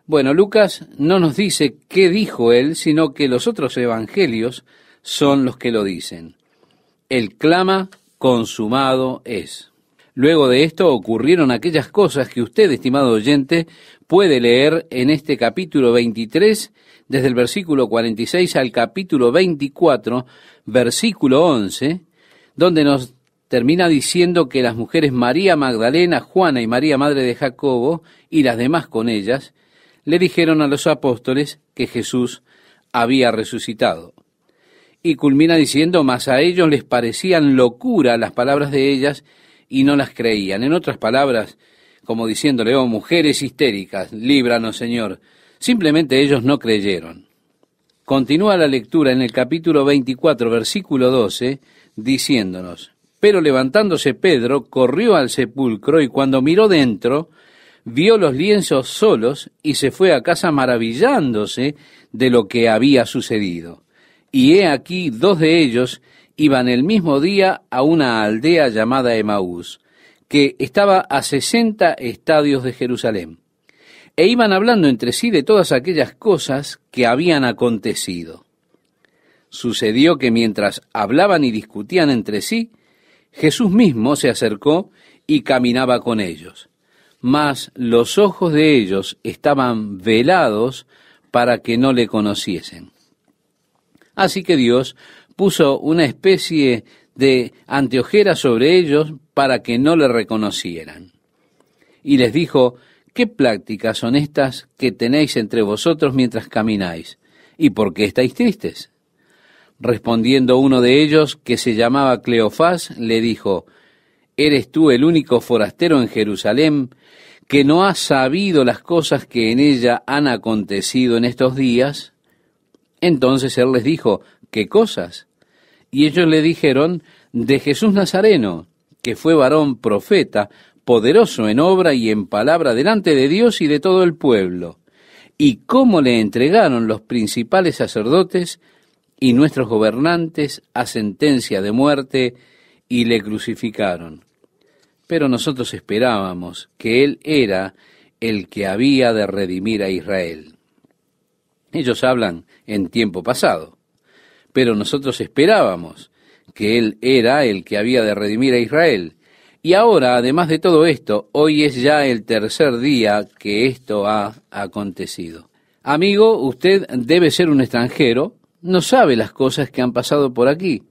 bueno, Lucas no nos dice qué dijo él, sino que los otros evangelios son los que lo dicen. Él clama, consumado es. Luego de esto ocurrieron aquellas cosas que usted, estimado oyente, puede leer en este capítulo 23, desde el versículo 46 al capítulo 24, versículo 11, donde nos termina diciendo que las mujeres María Magdalena, Juana y María, madre de Jacobo, y las demás con ellas, le dijeron a los apóstoles que Jesús había resucitado. Y culmina diciendo, mas a ellos les parecían locura las palabras de ellas y no las creían. En otras palabras, como diciéndole, oh mujeres histéricas, líbranos Señor. Simplemente ellos no creyeron. Continúa la lectura en el capítulo 24, versículo 12, diciéndonos, pero levantándose Pedro, corrió al sepulcro y cuando miró dentro, vio los lienzos solos y se fue a casa maravillándose de lo que había sucedido. Y he aquí 2 de ellos iban el mismo día a una aldea llamada Emaús, que estaba a 60 estadios de Jerusalén, e iban hablando entre sí de todas aquellas cosas que habían acontecido. Sucedió que mientras hablaban y discutían entre sí, Jesús mismo se acercó y caminaba con ellos, mas los ojos de ellos estaban velados para que no le conociesen. Así que Dios puso una especie de anteojera sobre ellos para que no le reconocieran. Y les dijo, ¿qué prácticas son estas que tenéis entre vosotros mientras camináis? ¿Y por qué estáis tristes? Respondiendo uno de ellos, que se llamaba Cleofás, le dijo, ¿eres tú el único forastero en Jerusalén que no has sabido las cosas que en ella han acontecido en estos días? Entonces él les dijo, ¿qué cosas? Y ellos le dijeron, de Jesús Nazareno, que fue varón profeta, poderoso en obra y en palabra delante de Dios y de todo el pueblo, y cómo le entregaron los principales sacerdotes y nuestros gobernantes a sentencia de muerte y le crucificaron. Pero nosotros esperábamos que él era el que había de redimir a Israel. Ellos hablan en tiempo pasado, pero nosotros esperábamos que él era el que había de redimir a Israel. Y ahora, además de todo esto, hoy es ya el 3er día que esto ha acontecido. Amigo, usted debe ser un extranjero, no sabe las cosas que han pasado por aquí.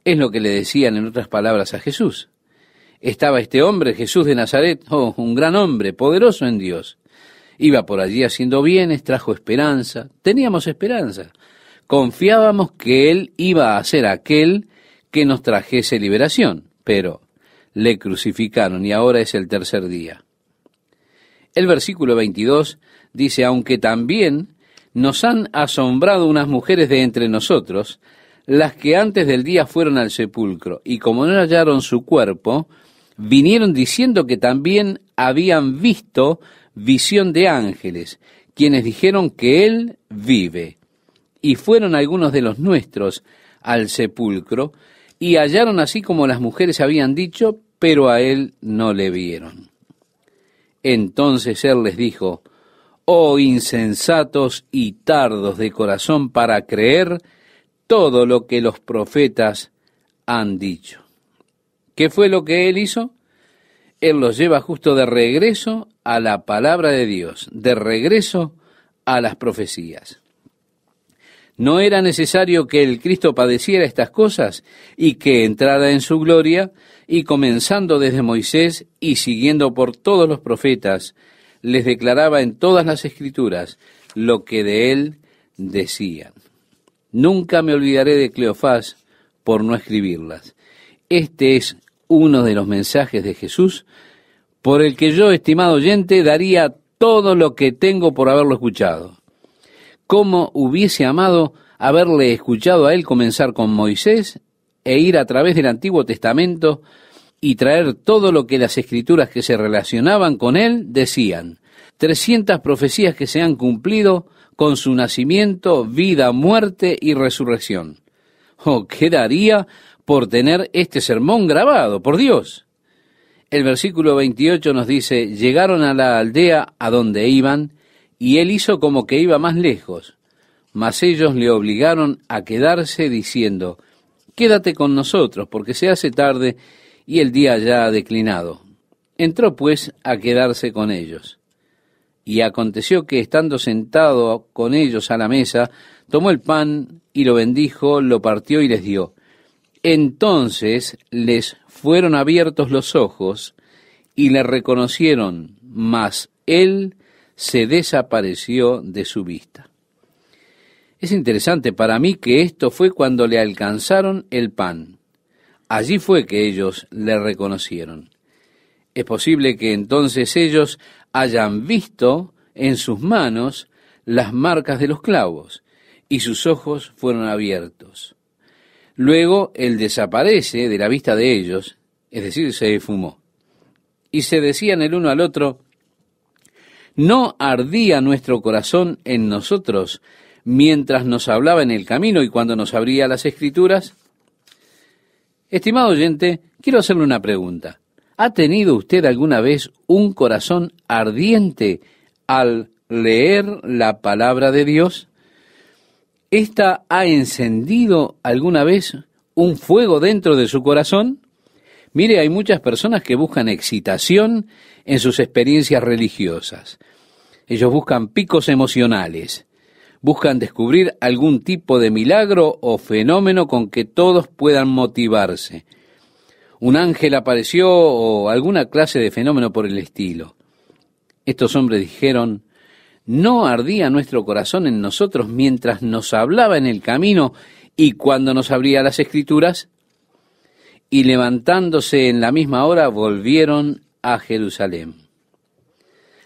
Es lo que le decían en otras palabras a Jesús. Estaba este hombre, Jesús de Nazaret, un gran hombre, poderoso en Dios. Iba por allí haciendo bienes, trajo esperanza, teníamos esperanza. Confiábamos que él iba a ser aquel que nos trajese liberación, pero le crucificaron y ahora es el 3er día. El versículo 22 dice, aunque también nos han asombrado unas mujeres de entre nosotros, las que antes del día fueron al sepulcro, y como no hallaron su cuerpo, vinieron diciendo que también habían visto visión de ángeles, quienes dijeron que él vive. Y fueron algunos de los nuestros al sepulcro, y hallaron así como las mujeres habían dicho, pero a él no le vieron. Entonces él les dijo, oh insensatos y tardos de corazón para creer todo lo que los profetas han dicho. ¿Qué fue lo que él hizo? Él los lleva justo de regreso a la palabra de Dios, de regreso a las profecías. ¿No era necesario que el Cristo padeciera estas cosas y que entrara en su gloria? Y comenzando desde Moisés y siguiendo por todos los profetas, les declaraba en todas las Escrituras lo que de él decían. Nunca me olvidaré de Cleofás por no escribirlas. Este es uno de los mensajes de Jesús por el que yo, estimado oyente, daría todo lo que tengo por haberlo escuchado. ¿Cómo hubiese amado haberle escuchado a él comenzar con Moisés e ir a través del Antiguo Testamento y traer todo lo que las Escrituras que se relacionaban con él decían? 300 profecías que se han cumplido con su nacimiento, vida, muerte y resurrección. Oh, ¿qué daría por tener este sermón grabado, por Dios? El versículo 28 nos dice, llegaron a la aldea a donde iban, y él hizo como que iba más lejos, mas ellos le obligaron a quedarse diciendo, quédate con nosotros, porque se hace tarde y el día ya ha declinado. Entró pues a quedarse con ellos. Y aconteció que estando sentado con ellos a la mesa, tomó el pan y lo bendijo, lo partió y les dio. Entonces les fueron abiertos los ojos y le reconocieron, mas él se desapareció de su vista. Es interesante para mí que esto fue cuando le alcanzaron el pan. Allí fue que ellos le reconocieron. Es posible que entonces ellos hayan visto en sus manos las marcas de los clavos y sus ojos fueron abiertos. Luego él desaparece de la vista de ellos, es decir, se esfumó. Y se decían el uno al otro, ¿no ardía nuestro corazón en nosotros mientras nos hablaba en el camino y cuando nos abría las Escrituras? Estimado oyente, quiero hacerle una pregunta. ¿Ha tenido usted alguna vez un corazón ardiente al leer la palabra de Dios? ¿Esta ha encendido alguna vez un fuego dentro de su corazón? Mire, hay muchas personas que buscan excitación en sus experiencias religiosas. Ellos buscan picos emocionales, buscan descubrir algún tipo de milagro o fenómeno con que todos puedan motivarse. Un ángel apareció o alguna clase de fenómeno por el estilo. Estos hombres dijeron, ¿no ardía nuestro corazón en nosotros mientras nos hablaba en el camino y cuando nos abría las Escrituras? Y levantándose en la misma hora volvieron a Jerusalén.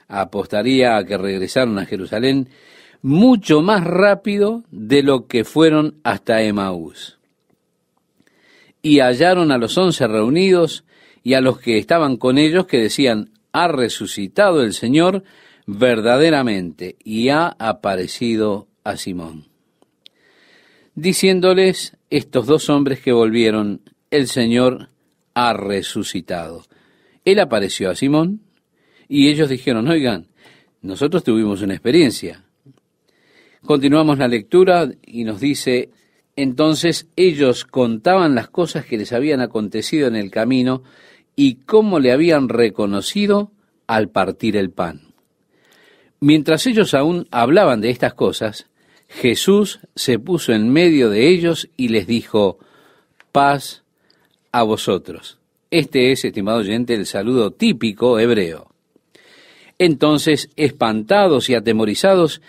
Apostaría a que regresaron a Jerusalén mucho más rápido de lo que fueron hasta Emaús. Y hallaron a los 11 reunidos y a los que estaban con ellos que decían, ha resucitado el Señor verdaderamente y ha aparecido a Simón. Diciéndoles estos dos hombres que volvieron, el Señor ha resucitado. Él apareció a Simón y ellos dijeron, oigan, nosotros tuvimos una experiencia. Continuamos la lectura y nos dice, entonces ellos contaban las cosas que les habían acontecido en el camino y cómo le habían reconocido al partir el pan. Mientras ellos aún hablaban de estas cosas, Jesús se puso en medio de ellos y les dijo, paz a vosotros. Este es, estimado oyente, el saludo típico hebreo. Entonces, espantados y atemorizados,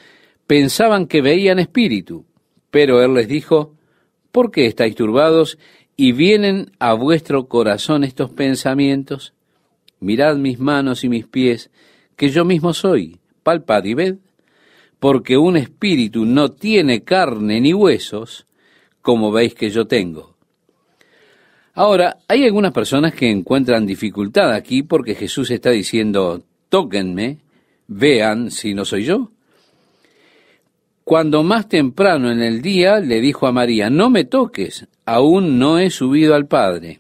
pensaban que veían espíritu, pero él les dijo, ¿por qué estáis turbados y vienen a vuestro corazón estos pensamientos? Mirad mis manos y mis pies, que yo mismo soy, palpad y ved, porque un espíritu no tiene carne ni huesos, como veis que yo tengo. Ahora, hay algunas personas que encuentran dificultad aquí porque Jesús está diciendo, tóquenme, vean si no soy yo. Cuando más temprano en el día le dijo a María, no me toques, aún no he subido al Padre.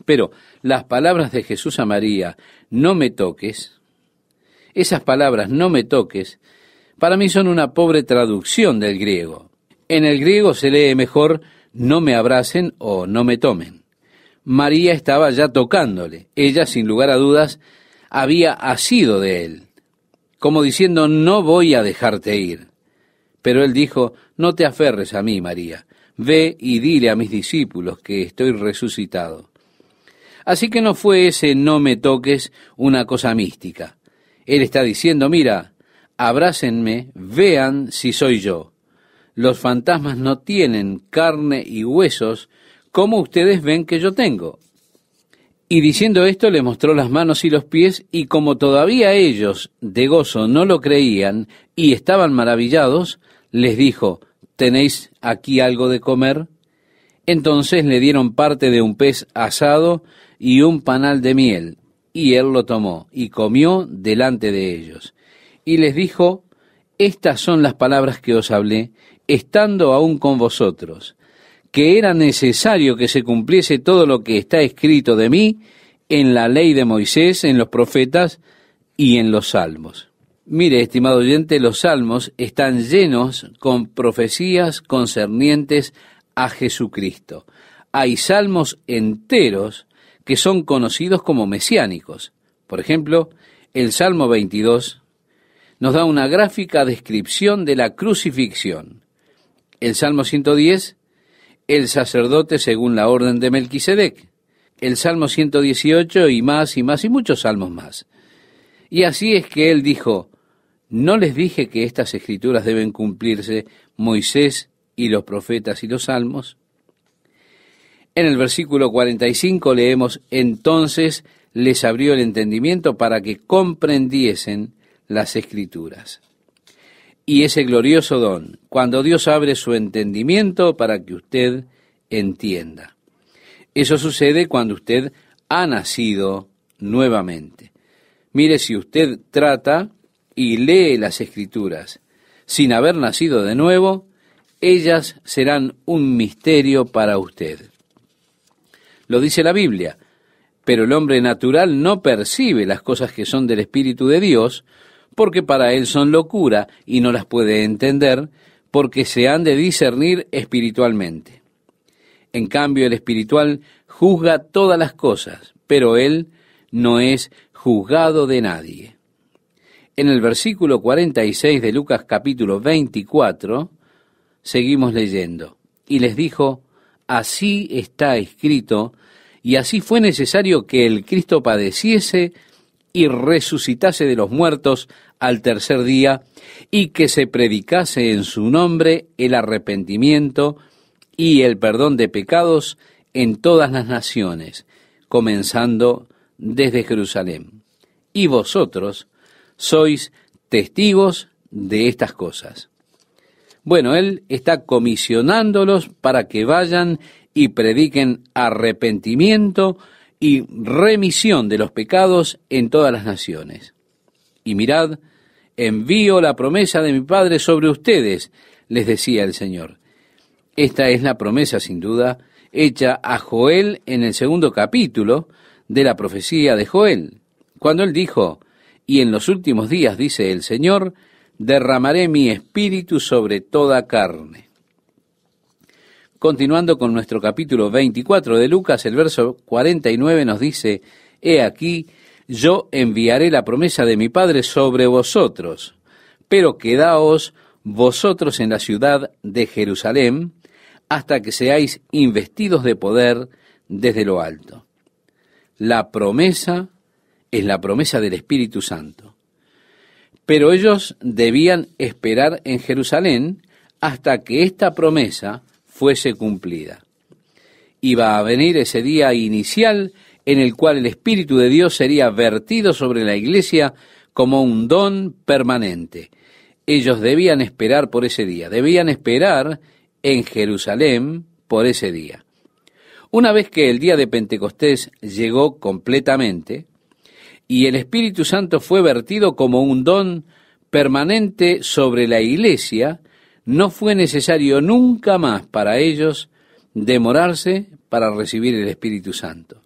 Pero las palabras de Jesús a María, no me toques, esas palabras, no me toques, para mí son una pobre traducción del griego. En el griego se lee mejor, no me abracen o no me tomen. María estaba ya tocándole. Ella, sin lugar a dudas, había asido de él, como diciendo, no voy a dejarte ir. Pero él dijo, no te aferres a mí, María. Ve y dile a mis discípulos que estoy resucitado. Así que no fue ese no me toques una cosa mística. Él está diciendo, mira, abrácenme, vean si soy yo. Los fantasmas no tienen carne y huesos como ustedes ven que yo tengo. Y diciendo esto le mostró las manos y los pies, y como todavía ellos de gozo no lo creían y estaban maravillados, les dijo, ¿tenéis aquí algo de comer? Entonces le dieron parte de un pez asado y un panal de miel, y él lo tomó y comió delante de ellos. Y les dijo, estas son las palabras que os hablé, estando aún con vosotros, que era necesario que se cumpliese todo lo que está escrito de mí en la ley de Moisés, en los profetas y en los salmos. Mire, estimado oyente, los salmos están llenos con profecías concernientes a Jesucristo. Hay salmos enteros que son conocidos como mesiánicos. Por ejemplo, el Salmo 22 nos da una gráfica descripción de la crucifixión. El Salmo 110, el sacerdote según la orden de Melquisedec. El Salmo 118 y más y muchos salmos más. Y así es que él dijo, ¿no les dije que estas escrituras deben cumplirse Moisés y los profetas y los salmos? En el versículo 45 leemos, entonces les abrió el entendimiento para que comprendiesen las escrituras. Y ese glorioso don, cuando Dios abre su entendimiento para que usted entienda. Eso sucede cuando usted ha nacido nuevamente. Mire, si usted trata y lee las escrituras sin haber nacido de nuevo, ellas serán un misterio para usted. Lo dice la Biblia, pero el hombre natural no percibe las cosas que son del Espíritu de Dios, porque para él son locura y no las puede entender, porque se han de discernir espiritualmente. En cambio, el espiritual juzga todas las cosas, pero él no es juzgado de nadie. En el versículo 46 de Lucas capítulo 24, seguimos leyendo. Y les dijo, así está escrito, y así fue necesario que el Cristo padeciese y resucitase de los muertos al tercer día, y que se predicase en su nombre el arrepentimiento y el perdón de pecados en todas las naciones, comenzando desde Jerusalén. Y vosotros sois testigos de estas cosas. Bueno, él está comisionándolos para que vayan y prediquen arrepentimiento y remisión de los pecados en todas las naciones. Y mirad, envío la promesa de mi Padre sobre ustedes, les decía el Señor. Esta es la promesa, sin duda, hecha a Joel en el 2 capítulo de la profecía de Joel, cuando él dijo, y en los últimos días, dice el Señor, derramaré mi espíritu sobre toda carne. Continuando con nuestro capítulo 24 de Lucas, el verso 49 nos dice, he aquí, yo enviaré la promesa de mi Padre sobre vosotros, pero quedaos vosotros en la ciudad de Jerusalén, hasta que seáis investidos de poder desde lo alto. La promesa es la promesa del Espíritu Santo. Pero ellos debían esperar en Jerusalén hasta que esta promesa fuese cumplida. Iba a venir ese día inicial en el cual el Espíritu de Dios sería vertido sobre la iglesia como un don permanente. Ellos debían esperar por ese día, debían esperar en Jerusalén por ese día. Una vez que el día de Pentecostés llegó completamente y el Espíritu Santo fue vertido como un don permanente sobre la iglesia, no fue necesario nunca más para ellos demorarse para recibir el Espíritu Santo.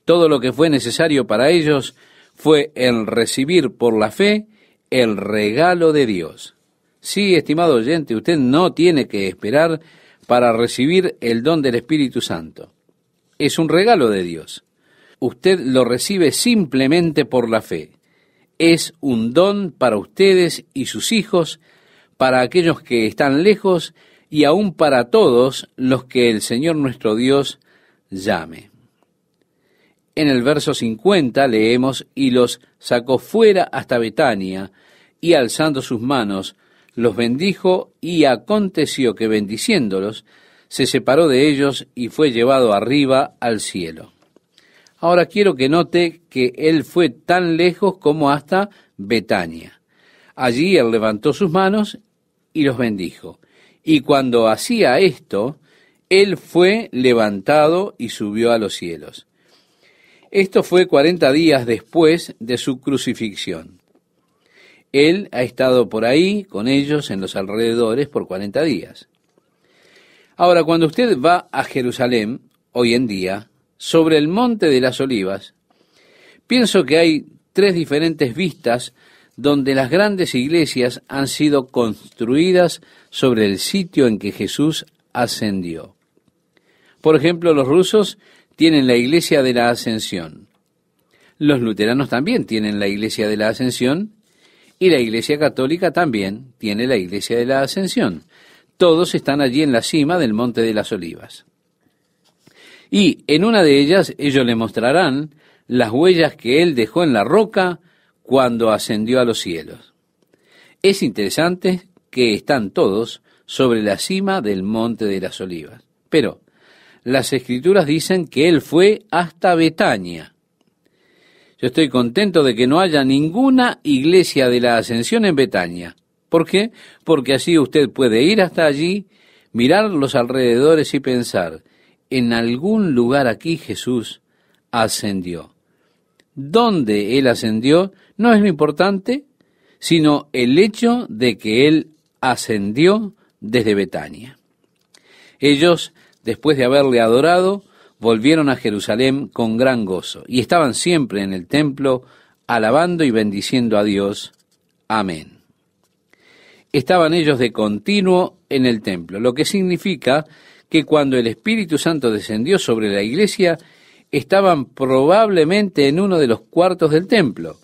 Todo lo que fue necesario para ellos fue el recibir por la fe el regalo de Dios. Sí, estimado oyente, usted no tiene que esperar para recibir el don del Espíritu Santo. es un regalo de Dios. Usted lo recibe simplemente por la fe. Es un don para ustedes y sus hijos, para aquellos que están lejos y aún para todos los que el Señor nuestro Dios llame. En el verso 50 leemos: y los sacó fuera hasta Betania, y alzando sus manos, los bendijo, y aconteció que bendiciéndolos, se separó de ellos y fue llevado arriba al cielo. Ahora quiero que note que él fue tan lejos como hasta Betania. Allí él levantó sus manos y los bendijo. Y cuando hacía esto, él fue levantado y subió a los cielos. Esto fue 40 días después de su crucifixión. Él ha estado por ahí con ellos en los alrededores por 40 días. Ahora, cuando usted va a Jerusalén, hoy en día, sobre el Monte de las Olivas, pienso que hay 3 diferentes vistas donde las grandes iglesias han sido construidas sobre el sitio en que Jesús ascendió. Por ejemplo, los rusos tienen la iglesia de la Ascensión. Los luteranos también tienen la iglesia de la Ascensión y la iglesia católica también tiene la iglesia de la Ascensión. Todos están allí en la cima del Monte de las Olivas. Y en una de ellas ellos le mostrarán las huellas que él dejó en la roca cuando ascendió a los cielos. Es interesante que están todos sobre la cima del Monte de las Olivas. Pero las Escrituras dicen que él fue hasta Betania. Yo estoy contento de que no haya ninguna iglesia de la Ascensión en Betania. ¿Por qué? Porque así usted puede ir hasta allí, mirar los alrededores y pensar: en algún lugar aquí Jesús ascendió. ¿Dónde él ascendió? No es lo importante, sino el hecho de que él ascendió desde Betania. Ellos, después de haberle adorado, volvieron a Jerusalén con gran gozo y estaban siempre en el templo alabando y bendiciendo a Dios. Amén. Estaban ellos de continuo en el templo, lo que significa que cuando el Espíritu Santo descendió sobre la iglesia, estaban probablemente en uno de los cuartos del templo,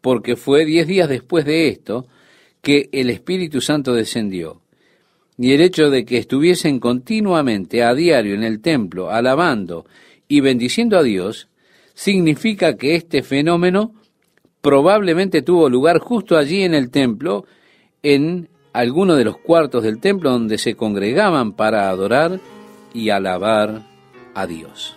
porque fue 10 días después de esto que el Espíritu Santo descendió. Y el hecho de que estuviesen continuamente a diario en el templo, alabando y bendiciendo a Dios, significa que este fenómeno probablemente tuvo lugar justo allí en el templo, en alguno de los cuartos del templo donde se congregaban para adorar y alabar a Dios.